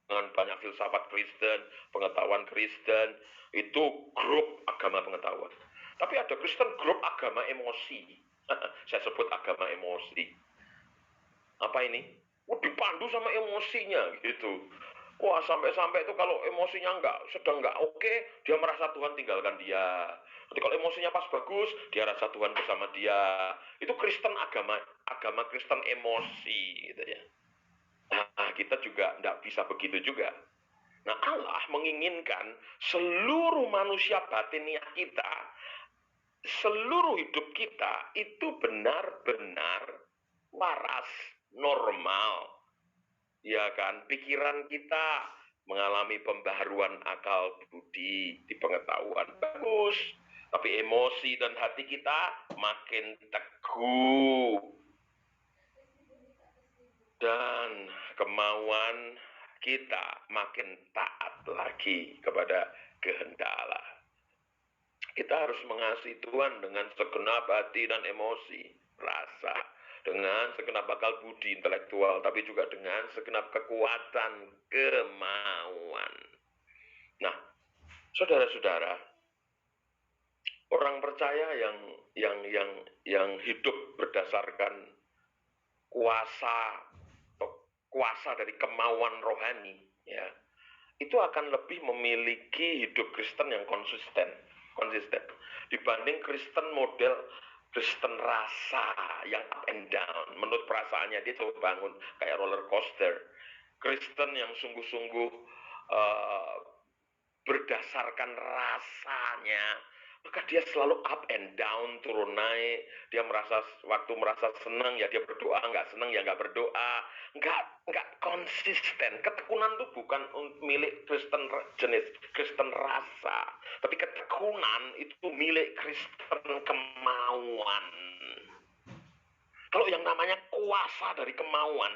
dengan banyak filsafat Kristen, pengetahuan Kristen, itu grup agama pengetahuan. Tapi ada Kristen grup agama emosi. Saya sebut agama emosi. Apa ini? Dipandu sama emosinya gitu. Wah, sampai-sampai itu kalau emosinya sedang nggak oke, dia merasa Tuhan tinggalkan dia. Jadi kalau emosinya pas bagus, dia rasa Tuhan bersama dia. Itu Kristen agama Kristen emosi gitu ya. Nah, kita juga nggak bisa begitu juga. Nah, Allah menginginkan seluruh manusia batiniah kita, seluruh hidup kita itu benar-benar waras, normal. Ya kan, pikiran kita mengalami pembaharuan akal budi di pengetahuan bagus, tapi emosi dan hati kita makin teguh dan kemauan kita makin taat lagi kepada kehendak Allah. Kita harus mengasihi Tuhan dengan segenap hati dan emosi, rasa, dengan segenap akal budi intelektual, tapi juga dengan segenap kekuatan kemauan. Nah, saudara-saudara, orang percaya yang hidup berdasarkan kuasa dari kemauan rohani, ya, itu akan lebih memiliki hidup Kristen yang konsisten dibanding Kristen model Kristen rasa yang up and down. Menurut perasaannya dia coba bangun kayak roller coaster. Kristen yang sungguh-sungguh berdasarkan rasanya, maka dia selalu up and down, turun naik. Dia waktu merasa senang ya dia berdoa, nggak senang ya nggak berdoa, nggak konsisten. Ketekunan itu bukan milik Kristen jenis Kristen rasa, tapi ketekunan itu milik Kristen kemauan. Kalau yang namanya kuasa dari kemauan,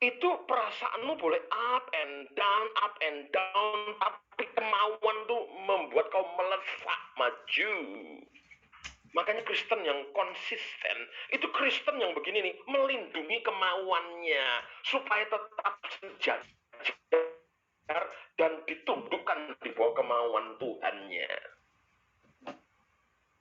itu perasaanmu boleh up and down, tapi kemauan tuh membuat kau melesat maju. Makanya Kristen yang konsisten, itu Kristen yang begini nih, melindungi kemauannya, supaya tetap sejajar dan ditundukkan di bawah kemauan Tuhannya.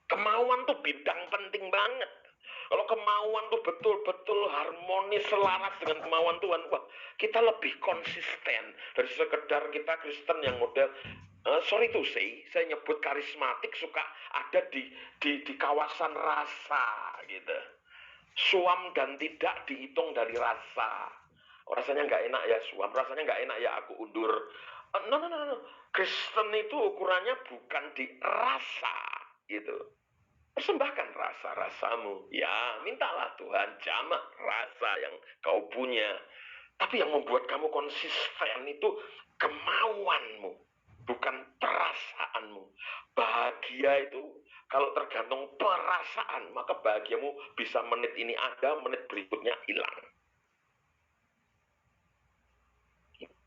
Kemauan tuh bidang penting banget. Kalau kemauan tuh betul-betul harmonis, selaras dengan kemauan Tuhan, wah, kita lebih konsisten dari sekedar kita Kristen yang model sorry to say, saya nyebut karismatik suka ada di kawasan rasa gitu. Suam dan tidak dihitung dari rasa. Rasanya nggak enak ya suam, rasanya nggak enak ya aku undur. No. Kristen itu ukurannya bukan di rasa gitu. Persembahkan rasa-rasamu. Ya, mintalah Tuhan jamak rasa yang kau punya. Tapi yang membuat kamu konsisten itu kemauanmu, bukan perasaanmu. Bahagia itu kalau tergantung perasaan, maka bahagiamu bisa menit ini ada, menit berikutnya hilang.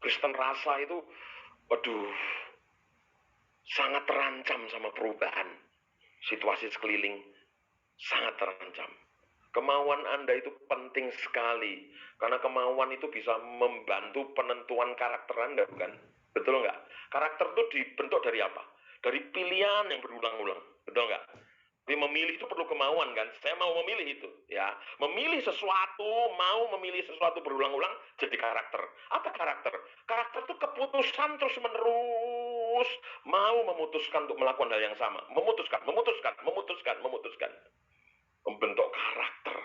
Kristen rasa itu, waduh, sangat terancam sama perubahan. Situasi sekeliling sangat terancam. Kemauan Anda itu penting sekali, karena kemauan itu bisa membantu penentuan karakter Anda, bukan? Betul nggak? Karakter itu dibentuk dari apa? Dari pilihan yang berulang-ulang, betul nggak? Tapi memilih itu perlu kemauan kan? Saya mau memilih itu, ya. Memilih sesuatu, mau memilih sesuatu berulang-ulang, jadi karakter. Apa karakter? Karakter itu keputusan terus-menerus, mau memutuskan untuk melakukan hal yang sama. Memutuskan. Membentuk karakter.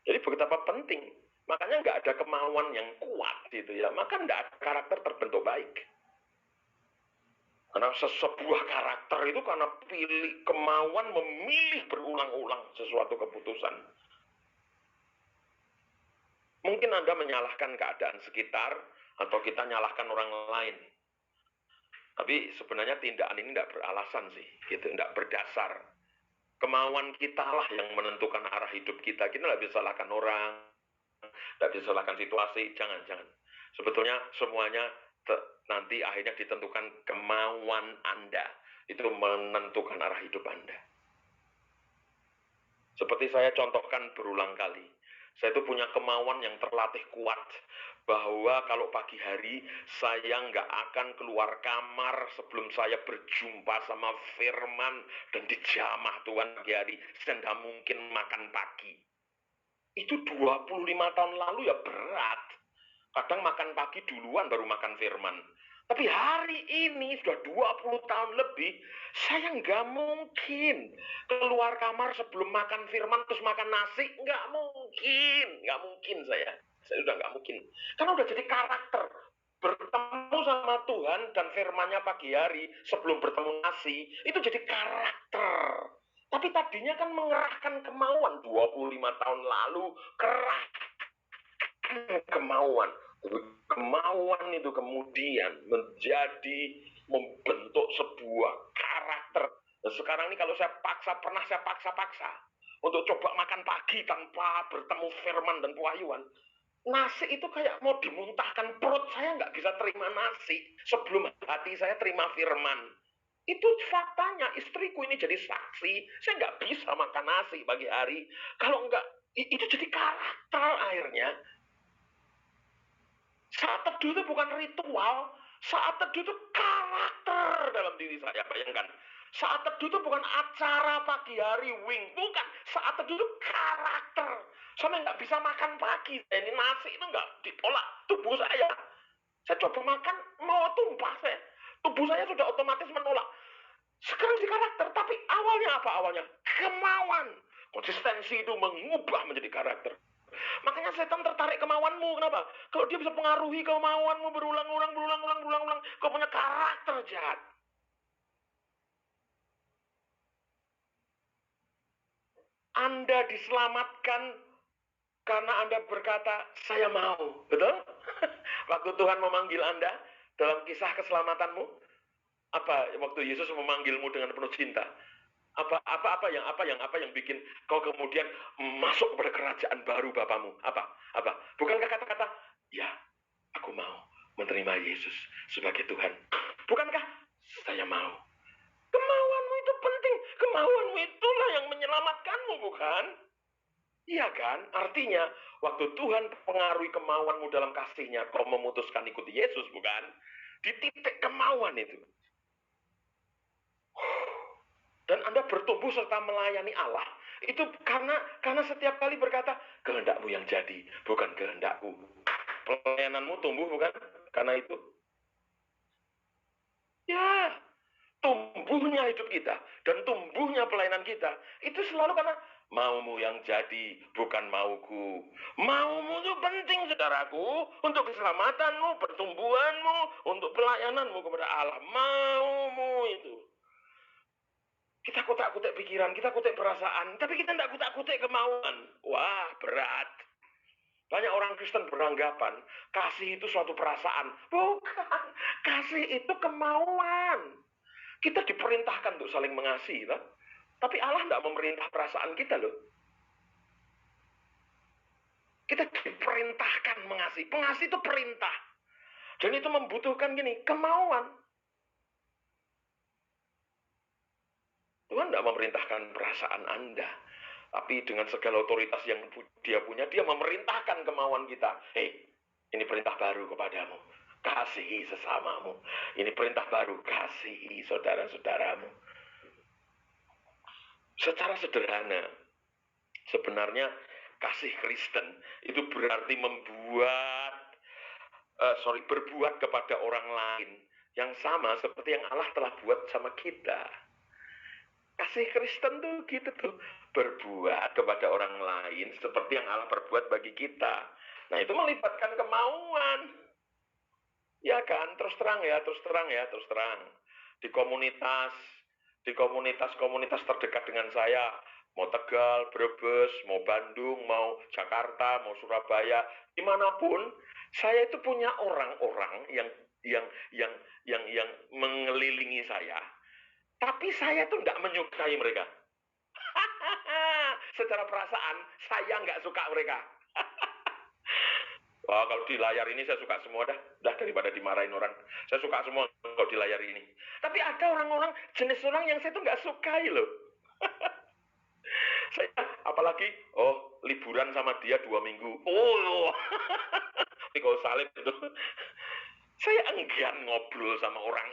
Jadi betapa penting. Makanya nggak ada kemauan yang kuat gitu ya. Maka nggak ada karakter terbentuk baik. Karena sebuah karakter itu karena kemauan memilih berulang-ulang sesuatu keputusan. Mungkin Anda menyalahkan keadaan sekitar atau kita nyalahkan orang lain. Tapi sebenarnya tindakan ini tidak beralasan sih, gitu, tidak berdasar. Kemauan kita lah yang menentukan arah hidup kita. Kita tidak bisa salahkan orang, tidak bisa salahkan situasi, jangan. Sebetulnya semuanya nanti akhirnya ditentukan kemauan Anda. Itu menentukan arah hidup Anda. Seperti saya contohkan berulang kali. Saya itu punya kemauan yang terlatih kuat. Bahwa kalau pagi hari saya nggak akan keluar kamar sebelum saya berjumpa sama firman dan dijamah Tuhan pagi hari. Saya nggak mungkin makan pagi. Itu 25 tahun lalu ya berat. Kadang makan pagi duluan baru makan firman. Tapi hari ini sudah 20 tahun lebih, saya nggak mungkin keluar kamar sebelum makan firman terus makan nasi. Nggak mungkin saya. Saya sudah nggak mungkin. Karena udah jadi karakter. Bertemu sama Tuhan dan firman-Nya pagi hari sebelum bertemu nasi, itu jadi karakter. Tapi tadinya kan mengerahkan kemauan 25 tahun lalu, kerahkan kemauan. Kemauan itu kemudian menjadi membentuk sebuah karakter. Dan sekarang ini kalau saya paksa untuk coba makan pagi tanpa bertemu firman dan pewahyuan, nasi itu kayak mau dimuntahkan. Perut saya nggak bisa terima nasi sebelum hati saya terima firman. Itu faktanya. Istriku ini jadi saksi. Saya nggak bisa makan nasi pagi hari. Kalau nggak, itu jadi karakter akhirnya. Saat teduh itu bukan ritual. Saat teduh itu karakter dalam diri saya. Bayangkan. Saat teduh itu bukan acara pagi hari wing. Bukan. Saat teduh itu karakter. Saya nggak bisa makan pagi. Ini nasi itu nggak ditolak tubuh saya. Saya coba makan, mau tumpah saya. Tubuh saya sudah otomatis menolak. Sekarang di karakter, apa awalnya? Kemauan. Konsistensi itu mengubah menjadi karakter. Makanya setan tertarik kemauanmu. Kenapa? Kalau dia bisa pengaruhi kemauanmu berulang-ulang, kau punya karakter jahat. Anda diselamatkan karena Anda berkata, saya mau. Betul? Waktu Tuhan memanggil Anda dalam kisah keselamatanmu, apa waktu Yesus memanggilmu dengan penuh cinta? Apa yang bikin kau kemudian masuk kepada kerajaan baru Bapamu? Apa? Bukankah kata-kata, ya, aku mau menerima Yesus sebagai Tuhan. Bukankah saya mau? Kemauanmu itu penting. Kemauanmu itulah yang menyelamatkanmu, bukan? Iya kan? Artinya, waktu Tuhan pengaruhi kemauanmu dalam kasih-Nya, kau memutuskan ikuti Yesus, bukan? Di titik kemauan itu. Dan Anda bertumbuh serta melayani Allah, itu karena setiap kali berkata, kehendak-Mu yang jadi, bukan kehendak-Ku. Pelayananmu tumbuh, bukan? Karena itu. Ya, tumbuhnya hidup kita dan tumbuhnya pelayanan kita itu selalu karena maumu yang jadi, bukan mauku. Maumu itu penting, saudaraku, untuk keselamatanmu, pertumbuhanmu, untuk pelayananmu kepada Allah. Maumu itu. Kita kutak-kutik pikiran, kita kutik perasaan, tapi kita tidak kutak-kutik kemauan. Wah, berat. Banyak orang Kristen beranggapan kasih itu suatu perasaan. Bukan, kasih itu kemauan. Kita diperintahkan untuk saling mengasihi, kan? Tapi Allah tidak memerintah perasaan kita loh. Kita diperintahkan mengasihi. Pengasih itu perintah. Dan itu membutuhkan gini, kemauan. Tuhan tidak memerintahkan perasaan Anda. Tapi dengan segala otoritas yang dia punya, dia memerintahkan kemauan kita. Hei, ini perintah baru kepadamu. Kasihi sesamamu. Ini perintah baru, kasihi saudara-saudaramu. Secara sederhana, sebenarnya kasih Kristen itu berarti berbuat kepada orang lain yang sama seperti yang Allah telah buat sama kita. Kasih Kristen tuh gitu tuh, berbuat kepada orang lain seperti yang Allah perbuat bagi kita. Nah, itu melibatkan kemauan. Ya kan, terus terang. Di komunitas terdekat dengan saya, mau Tegal, Brebes, mau Bandung, mau Jakarta, mau Surabaya, dimanapun, saya itu punya orang-orang yang mengelilingi saya. Tapi saya tuh nggak menyukai mereka. Secara perasaan, saya nggak suka mereka. Wah, kalau di layar ini saya suka semua dah daripada dimarahin orang. Saya suka semua kalau di layar ini. Tapi ada orang-orang, jenis orang yang saya tuh nggak sukai loh. Saya apalagi, liburan sama dia 2 minggu. Ini kalau salib itu. Saya enggan ngobrol sama orang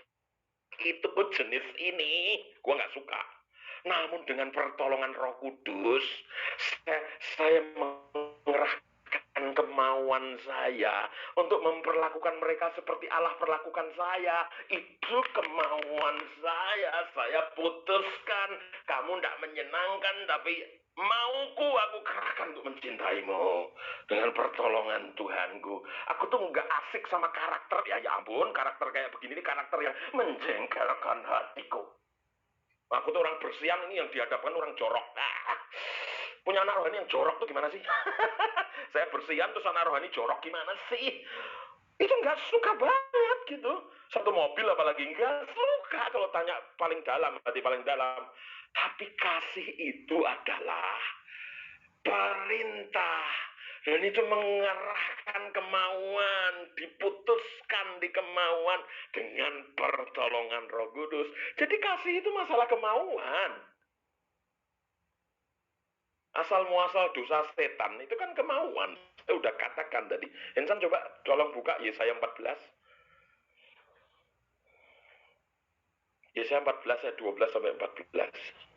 itu jenis ini, gue nggak suka. Namun dengan pertolongan Roh Kudus, saya mengerahkan kemauan saya untuk memperlakukan mereka seperti Allah perlakukan saya. Itu kemauan saya putuskan. Kamu tidak menyenangkan, tapi mauku aku kerahkan untuk mencintaimu dengan pertolongan Tuhanku. Aku tuh nggak asik sama karakter, ya ampun, karakter kayak begini, karakter yang menjengkelkan hatiku. Aku tuh orang bersihan ini yang dihadapkan orang jorok. Punya anak rohani yang jorok tuh gimana sih? Saya bersihan terus anak rohani jorok gimana sih? Itu nggak suka banget gitu. Satu mobil apalagi nggak suka kalau tanya paling dalam, hati paling dalam. Tapi kasih itu adalah perintah. Dan itu mengerahkan kemauan, diputuskan di kemauan dengan pertolongan Roh Kudus. Jadi kasih itu masalah kemauan. Asal muasal dosa setan itu kan kemauan. Saya udah katakan tadi. Insan coba tolong buka Yesaya 14. Yesaya 14 ayat 12 sampai 14.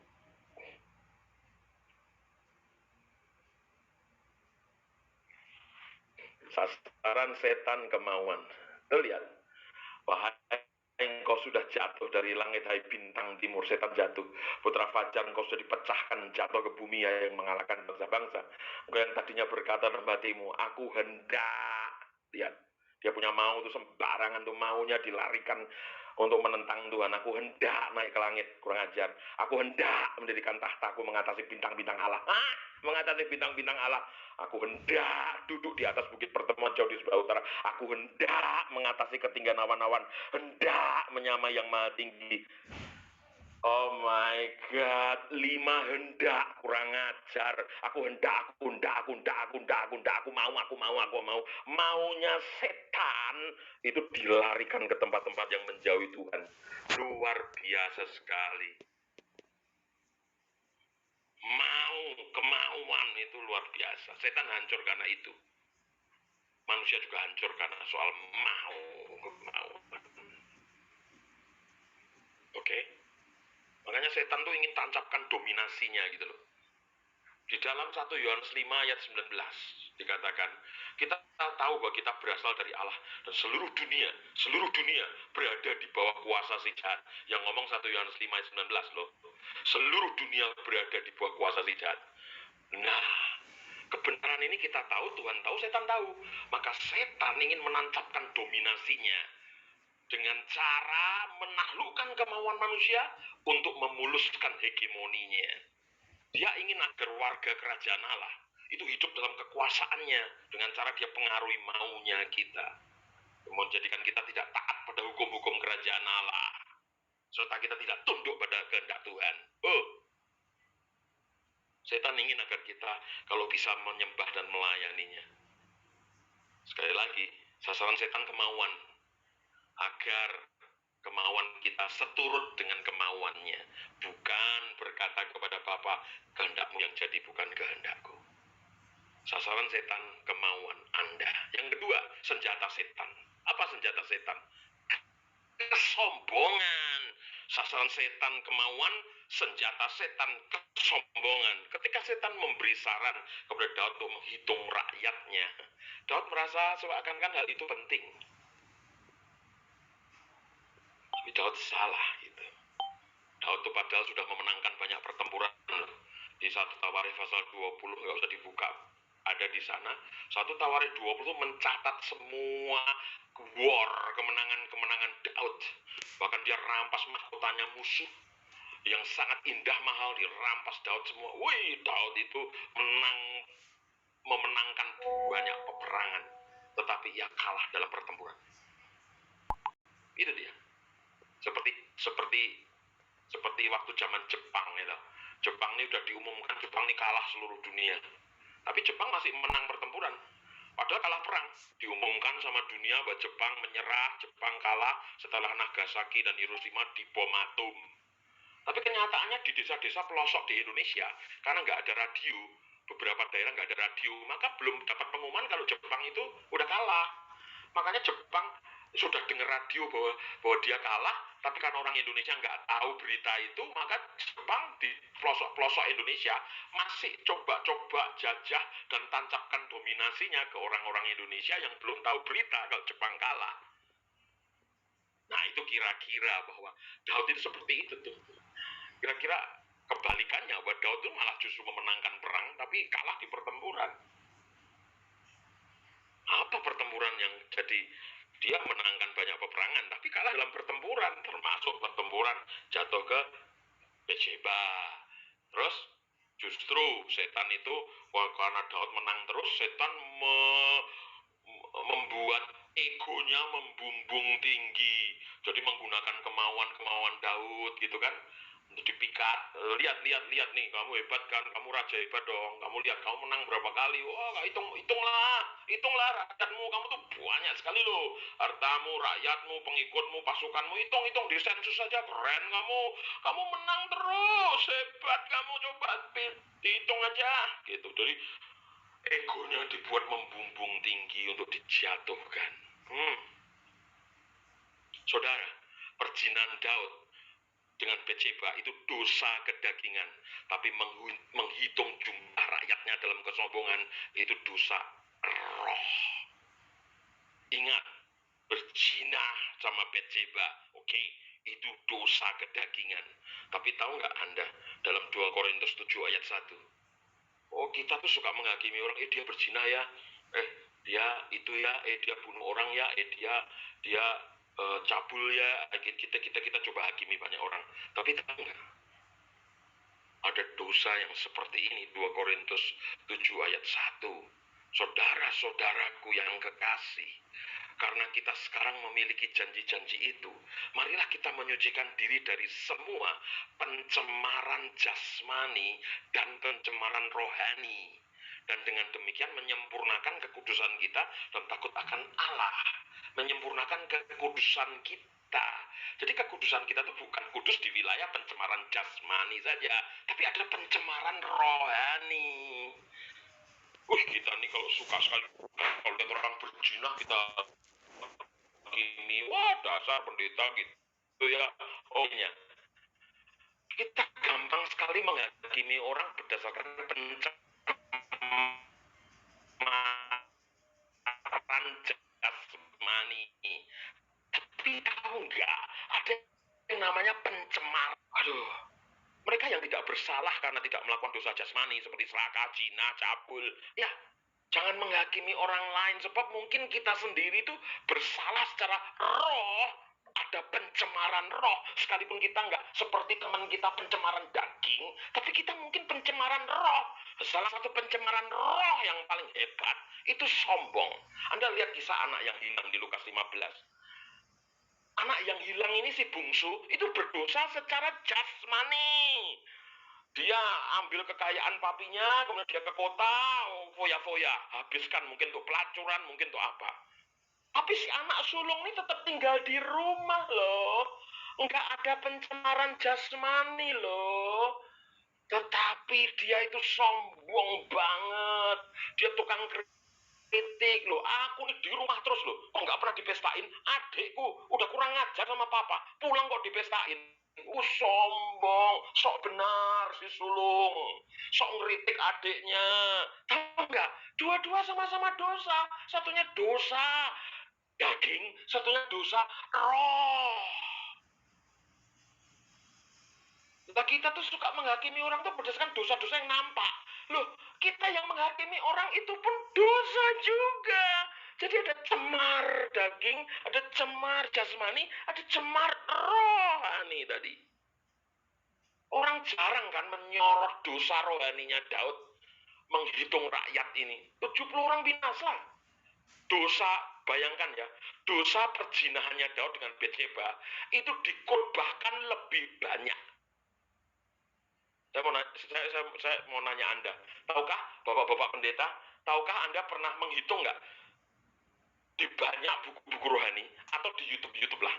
Sasaran setan kemauan. Lihat. Wahai engkau sudah jatuh dari langit, hai bintang timur, setan jatuh. Putra fajar, engkau sudah dipecahkan, jatuh ke bumi, ya yang mengalahkan bangsa-bangsa. Engkau yang tadinya berkata dalam hatimu, aku hendak. Lihat, dia punya mau tuh sembarangan tuh, maunya dilarikan untuk menentang Tuhan. Aku hendak naik ke langit, kurang ajar. Aku hendak mendirikan tahtaku mengatasi bintang-bintang Allah. Mengatasi bintang-bintang Allah. Aku hendak duduk di atas bukit pertemuan jauh di sebelah utara. Aku hendak mengatasi ketinggian awan-awan. Hendak menyamai yang maha tinggi. Oh my God, 5 hendak, kurang ajar. Aku hendak, aku mau. Maunya setan itu dilarikan ke tempat-tempat yang menjauhi Tuhan. Luar biasa sekali. Kemauan itu luar biasa. Setan hancur karena itu. Manusia juga hancur karena soal kemauan. Oke? Makanya setan tuh ingin tancapkan dominasinya gitu loh. Di dalam 1 Yohanes 5 ayat 19 dikatakan, kita tahu bahwa kita berasal dari Allah dan seluruh dunia berada di bawah kuasa si jahat. Yang ngomong 1 Yohanes 5 ayat 19 loh. Seluruh dunia berada di bawah kuasa si jahat. Nah, kebenaran ini kita tahu, Tuhan tahu, setan tahu. Maka setan ingin menancapkan dominasinya dengan cara menaklukkan kemauan manusia untuk memuluskan hegemoninya. Dia ingin agar warga kerajaan Allah itu hidup dalam kekuasaannya dengan cara dia pengaruhi maunya kita, menjadikan kita tidak taat pada hukum-hukum kerajaan Allah, serta kita tidak tunduk pada kehendak Tuhan. Setan ingin agar kita kalau bisa menyembah dan melayaninya. Sekali lagi, sasaran setan kemauan, agar kemauan kita seturut dengan kemauannya, bukan berkata kepada Bapa, kehendakmu yang jadi, bukan kehendakku. Sasaran setan kemauan Anda. Yang kedua, senjata setan. Apa senjata setan? Kesombongan. Sasaran setan kemauan, senjata setan kesombongan. Ketika setan memberi saran kepada Daud untuk menghitung rakyatnya, Daud merasa seakan-akan hal itu penting. Tapi Daud salah gitu. Daud itu padahal sudah memenangkan banyak pertempuran. Di 1 Tawarikh pasal 20, nggak usah dibuka, ada di sana. 1 Tawarikh 20 mencatat semua war, kemenangan Daud. Bahkan dia rampas mahkotanya musuh yang sangat indah mahal, dirampas Daud semua. Wih, Daud itu memenangkan banyak peperangan, tetapi ia kalah dalam pertempuran. Itu dia. Seperti waktu zaman Jepang gitu. Jepang ini udah diumumkan Jepang ini kalah seluruh dunia. Tapi Jepang masih menang pertempuran. Padahal kalah perang. Diumumkan sama dunia bahwa Jepang menyerah, Jepang kalah setelah Nagasaki dan Hiroshima dibom atom. Tapi kenyataannya di desa-desa pelosok di Indonesia, karena nggak ada radio, beberapa daerah nggak ada radio, maka belum dapat pengumuman kalau Jepang itu udah kalah. Makanya Jepang sudah dengar radio bahwa dia kalah, tapi karena orang Indonesia nggak tahu berita itu, maka Jepang di pelosok-pelosok Indonesia masih coba-coba jajah dan tancapkan dominasinya ke orang-orang Indonesia yang belum tahu berita kalau Jepang kalah. Nah, itu kira-kira bahwa Daud itu seperti itu tuh. Kira-kira kebalikannya, bahwa Daud itu malah justru memenangkan perang, tapi kalah di pertempuran. Apa pertempuran yang jadi dia menangkan banyak peperangan, tapi kalah dalam pertempuran, termasuk pertempuran jatuh ke Betseba. Terus justru setan itu, karena Daud menang terus, setan membuat egonya membumbung tinggi. Jadi menggunakan kemauan Daud gitu kan, untuk dipikat. Lihat nih, kamu hebat kan, kamu raja hebat dong. Kamu lihat kamu menang berapa kali. Wah, hitunglah rakyatmu, kamu tuh banyak sekali loh. Hartamu, rakyatmu, pengikutmu, pasukanmu, hitung di sensus saja, keren kamu. Kamu menang terus, hebat kamu, coba dihitung aja gitu. Jadi egonya dibuat membumbung tinggi untuk dijatuhkan. Saudara, perjinan Daud dengan Betseba itu dosa kedagingan, tapi menghitung jumlah rakyatnya dalam kesombongan itu dosa roh. Ingat, berzina sama Betseba, Oke, itu dosa kedagingan. Tapi tahu nggak Anda, dalam 2 Korintus 7 ayat 1, oh kita tuh suka menghakimi orang, dia berzina ya, dia itu ya, dia bunuh orang ya, dia cabul ya, kita coba hakimi banyak orang. Tapi tahu nggak, ada dosa yang seperti ini, 2 Korintus 7 ayat 1. Saudara-saudaraku yang kekasih, karena kita sekarang memiliki janji-janji itu, marilah kita menyucikan diri dari semua pencemaran jasmani dan pencemaran rohani. Dan dengan demikian menyempurnakan kekudusan kita dan takut akan Allah. Menyempurnakan kekudusan kita. Jadi kekudusan kita itu bukan kudus di wilayah pencemaran jasmani saja, tapi ada pencemaran rohani. Kita nih kalau suka sekali kalau lihat orang berzina kita ini, wah dasar pendeta gitu ya. Kita gampang sekali menghakimi orang berdasarkan pencemaran jasmani. Tapi tahu nggak, ada yang namanya pencemar. Mereka yang tidak bersalah karena tidak melakukan dosa jasmani seperti serakah, zina, cabul. Ya, jangan menghakimi orang lain sebab mungkin kita sendiri itu bersalah secara roh. Ada pencemaran roh, sekalipun kita nggak seperti teman kita pencemaran daging, tapi kita mungkin pencemaran roh. Salah satu pencemaran roh yang paling hebat itu sombong. Anda lihat kisah anak yang hilang di Lukas 15. Anak yang hilang ini si bungsu itu berdosa secara jasmani. Dia ambil kekayaan papinya, kemudian dia ke kota, foya-foya, habiskan mungkin untuk pelacuran, mungkin untuk apa. Tapi si anak sulung ini tetap tinggal di rumah loh. Enggak ada pencemaran jasmani loh. Tetapi dia itu sombong banget. Dia tukang kritik loh. Aku nih di rumah terus loh. Kok nggak pernah dipestain? Adikku udah kurang ngajar sama papa. Pulang kok dipestain. Sombong, sok benar si sulung, sok ngeritik adiknya. Tahu nggak? Dua-dua sama-sama dosa. Satunya dosa daging, satunya dosa roh. Kita tuh suka menghakimi orang tuh berdasarkan dosa-dosa yang nampak. Loh, kita yang menghakimi orang itu pun dosa juga. Jadi ada cemar daging, ada cemar jasmani, ada cemar rohani tadi. Orang jarang kan menyorot dosa rohaninya Daud. Menghitung rakyat ini. 70 orang binasa. Dosa, bayangkan ya, dosa perzinahannya Daud dengan Bathsheba itu dikorbankan lebih banyak. Saya mau nanya Anda, tahukah Bapak-Bapak pendeta, tahukah Anda pernah menghitung nggak di banyak buku-buku rohani atau di YouTube lah,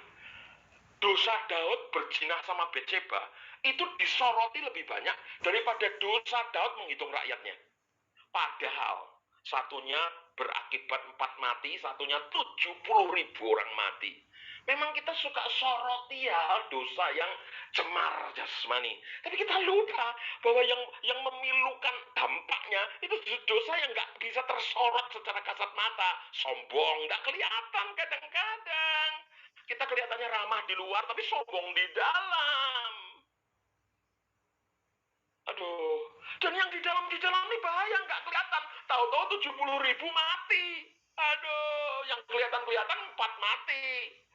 dosa Daud berzina sama Bathsheba itu disoroti lebih banyak daripada dosa Daud menghitung rakyatnya. Padahal satunya berakibat 4 mati, satunya 70.000 orang mati. Memang kita suka soroti ya dosa yang cemar jasmani. Tapi kita lupa bahwa yang memilukan dampaknya itu dosa yang nggak bisa tersorot secara kasat mata. Sombong, nggak kelihatan kadang-kadang. Kita kelihatannya ramah di luar, tapi sombong di dalam. Dan yang di dalam ini bahaya, nggak kelihatan. Tahu-tahu 70.000 mati. Yang kelihatan 4 mati.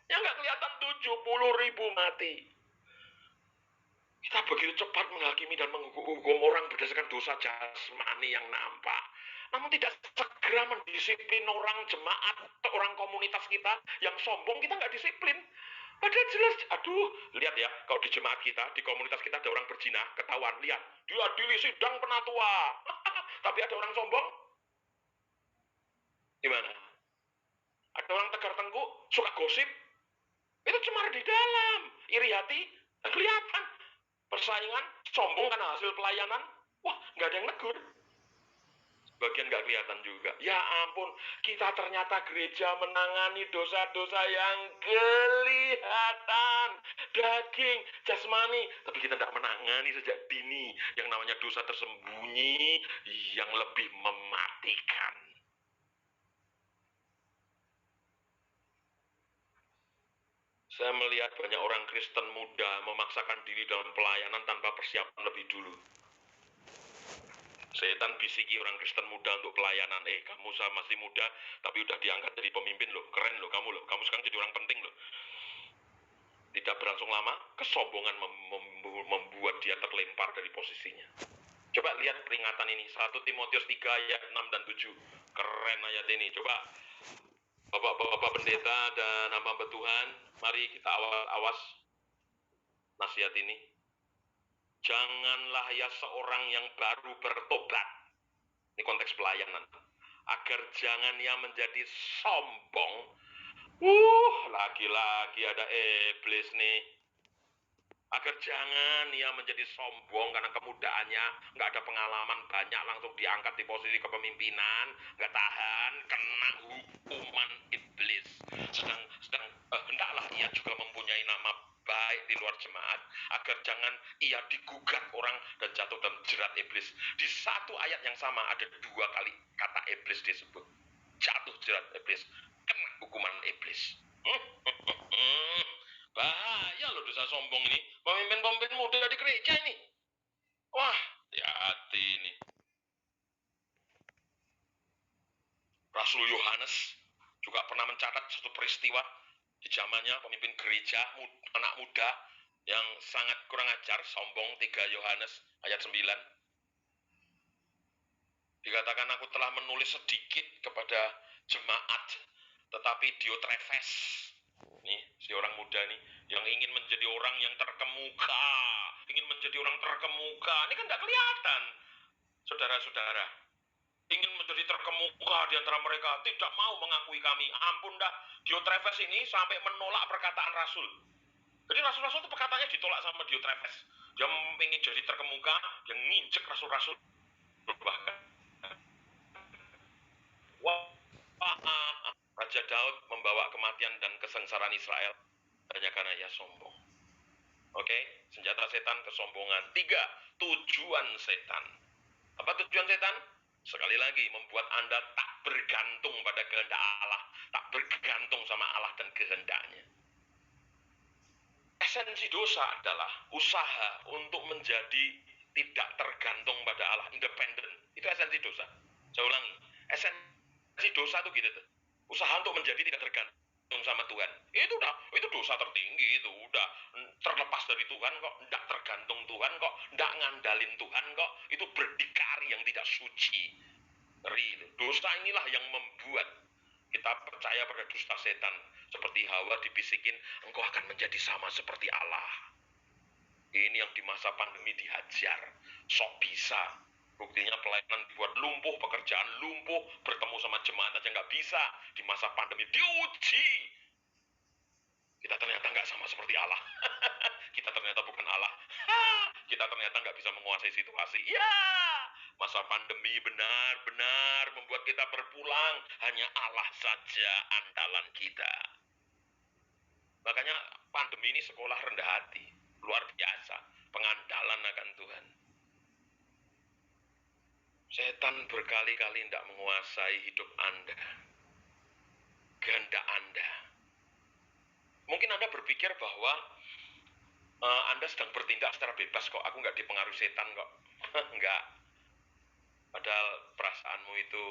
Yang nggak kelihatan 70.000 mati. Kita begitu cepat menghakimi dan menghukum orang berdasarkan dosa jasmani yang nampak. Namun tidak segera mendisiplin orang jemaat atau orang komunitas kita yang sombong, kita nggak disiplin. Padahal jelas, lihat ya, kalau di jemaat kita, di komunitas kita ada orang berzina, ketahuan, lihat, diadili sidang penatua. Tapi ada orang sombong? Gimana? Ada orang tegar tengkuk, suka gosip? Itu cemar di dalam, iri hati, kelihatan. Persaingan, sombong karena hasil pelayanan, wah, nggak ada yang negur. Bagian nggak kelihatan juga. Ya ampun, kita ternyata gereja menangani dosa-dosa yang kelihatan. Daging, jasmani. Tapi kita tidak menangani sejak dini. Yang namanya dosa tersembunyi yang lebih mematikan. Saya melihat banyak orang Kristen muda memaksakan diri dalam pelayanan tanpa persiapan lebih dulu. Setan bisiki orang Kristen muda untuk pelayanan. Kamu masih muda, tapi udah diangkat jadi pemimpin loh. Keren loh kamu loh. Kamu sekarang jadi orang penting loh. Tidak berlangsung lama, kesombongan membuat dia terlempar dari posisinya. Coba lihat peringatan ini, 1 Timotius 3 ayat 6 dan 7. Keren ayat ini. Coba Bapak-bapak pendeta dan hamba Tuhan, mari kita awas nasihat ini. Janganlah ya seorang yang baru bertobat, ini konteks pelayanan, agar jangan ia menjadi sombong. Lagi-lagi ada iblis nih. Agar jangan ia menjadi sombong karena kemudaannya, nggak ada pengalaman banyak, langsung diangkat di posisi kepemimpinan, nggak tahan, kena hukuman iblis. Sedang hendaklah ia juga mempunyai nama baik di luar jemaat, agar jangan ia digugat orang dan jatuh dalam jerat iblis. Di satu ayat yang sama ada 2 kali kata iblis disebut. Jatuh jerat iblis, kena hukuman iblis. Bahaya loh dosa sombong ini. Pemimpin-pemimpin muda di gereja ini. Wah, hati-hati ini. Rasul Yohanes juga pernah mencatat satu peristiwa di zamannya pemimpin gereja, anak muda yang sangat kurang ajar, sombong. 3 Yohanes ayat 9. Dikatakan, aku telah menulis sedikit kepada jemaat, tetapi Diotrefes, nih si orang muda nih, yang ingin menjadi orang yang terkemuka, ingin menjadi orang terkemuka, ini kan nggak kelihatan, saudara-saudara, ingin menjadi terkemuka di antara mereka, tidak mau mengakui kami. Ampun dah, Diotrefes ini sampai menolak perkataan Rasul. Jadi Rasul-Rasul itu perkataannya ditolak sama Diotrefes. Dia ingin jadi terkemuka, dia nginjek Rasul-Rasul. Bahkan Raja Daud membawa kematian dan kesengsaraan Israel hanya karena ia sombong. Oke, senjata setan kesombongan. 3, tujuan setan. Apa tujuan setan? Sekali lagi, membuat Anda tak bergantung pada kehendak Allah, tak bergantung sama Allah dan kehendaknya. Esensi dosa adalah usaha untuk menjadi tidak tergantung pada Allah, independen. Itu esensi dosa. Saya ulangi, esensi dosa itu gitu tuh. Usaha untuk menjadi tidak tergantung sama Tuhan. Itu dosa tertinggi, itu udah terlepas dari Tuhan kok, tidak tergantung Tuhan kok, tidak ngandalin Tuhan kok, itu berdikari yang tidak suci. Dosa inilah yang membuat kita percaya pada dusta setan. Seperti Hawa dibisikin, engkau akan menjadi sama seperti Allah. Ini yang di masa pandemi dihajar, sok bisa. Buktinya pelayanan dibuat lumpuh, pekerjaan lumpuh, bertemu sama jemaat aja nggak bisa. Di masa pandemi diuji. Kita ternyata nggak sama seperti Allah. Kita ternyata bukan Allah. Kita ternyata nggak bisa menguasai situasi. Ya, masa pandemi benar-benar membuat kita berpulang. Hanya Allah saja andalan kita. Makanya pandemi ini sekolah rendah hati. Luar biasa. Pengandalan akan Tuhan. Setan berkali-kali tidak menguasai hidup Anda. Kehendak Anda. Mungkin Anda berpikir bahwa Anda sedang bertindak secara bebas kok. Aku nggak dipengaruhi setan kok. Enggak. Padahal perasaanmu itu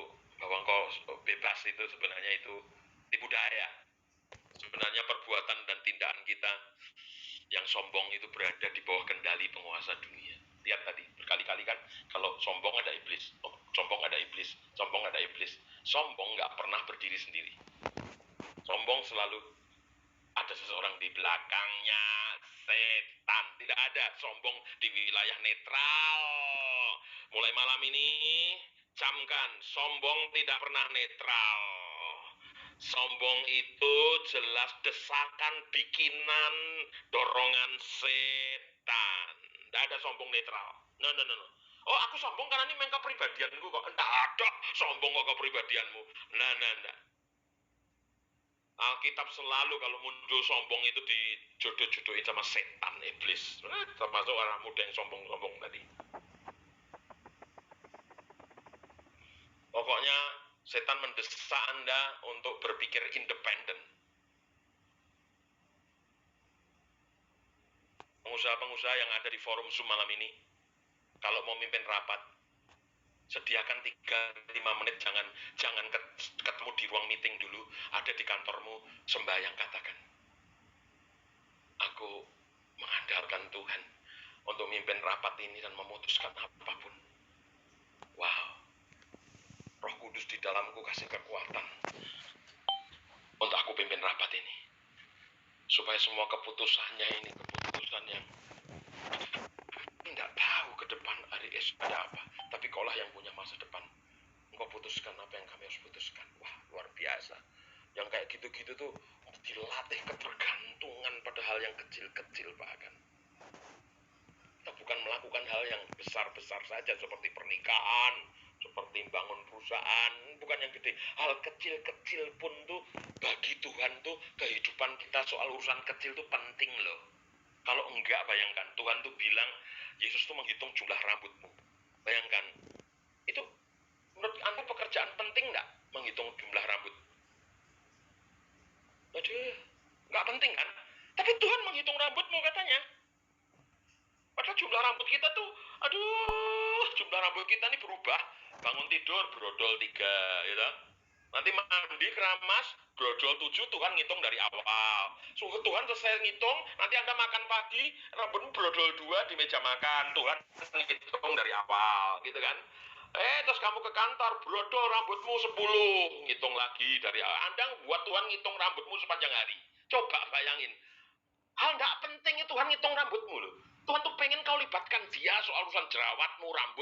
bahwa engkau bebas itu sebenarnya itu tipu daya. Sebenarnya perbuatan dan tindakan kita yang sombong itu berada di bawah kendali penguasa dunia. Lihat tadi, berkali-kali kan, kalau sombong ada iblis, sombong ada iblis, sombong ada iblis. Sombong nggak pernah berdiri sendiri. Sombong selalu ada seseorang di belakangnya, setan. Tidak ada sombong di wilayah netral. Mulai malam ini, camkan, sombong tidak pernah netral. Sombong itu jelas desakan bikinan dorongan setan. Tidak ada sombong netral. No. Oh, aku sombong karena ini memang kepribadianku kok. Tidak ada sombong kok kepribadianmu. Nah. Alkitab selalu kalau muncul sombong itu dijodoh-jodohin sama setan, iblis. Termasuk orang muda yang sombong-sombong tadi. Pokoknya setan mendesak Anda untuk berpikir independen. pengusaha-pengusaha yang ada di forum Zoom malam ini, kalau mau mimpin rapat, sediakan 3-5 menit, jangan ketemu di ruang meeting dulu, ada di kantormu, sembahyang, katakan, aku mengandalkan Tuhan untuk mimpin rapat ini dan memutuskan apapun. Wow, Roh Kudus di dalamku kasih kekuatan untuk aku pimpin rapat ini, supaya semua keputusannya ini keputusan yang tidak tahu ke depan hari esok ada apa, tapi kaulah yang punya masa depan. Engkau putuskan apa yang kami harus putuskan. Wah, luar biasa. Yang kayak gitu-gitu tuh dilatih ketergantungan pada hal yang kecil-kecil bahkan. Kita bukan melakukan hal yang besar-besar saja seperti pernikahan, seperti bangun perusahaan, bukan yang gede. Hal kecil-kecil pun tuh bagi Tuhan tuh kehidupan kita soal urusan kecil tuh penting loh. Kalau enggak, bayangkan Tuhan tuh bilang Yesus tuh menghitung jumlah rambutmu. Bayangkan, itu menurut Anda pekerjaan penting enggak menghitung jumlah rambut? Aduh, enggak penting kan? Tapi Tuhan menghitung rambutmu katanya. Padahal jumlah rambut kita tuh, jumlah rambut kita nih berubah. Bangun tidur, brodol 3, gitu. Nanti mandi, keramas, brodol 7, Tuhan ngitung dari awal. Suhu Tuhan selesai ngitung, nanti Anda makan pagi, rambutmu brodol 2 di meja makan. Tuhan ngitung dari awal, gitu kan. Terus kamu ke kantor, brodol rambutmu 10, ngitung lagi dari awal. Anda buat Tuhan ngitung rambutmu sepanjang hari. Coba bayangin. Hal nggak penting itu Tuhan ngitung rambutmu loh. Tuhan tuh pengen kau libatkan dia soal urusan jerawatmu, rambut.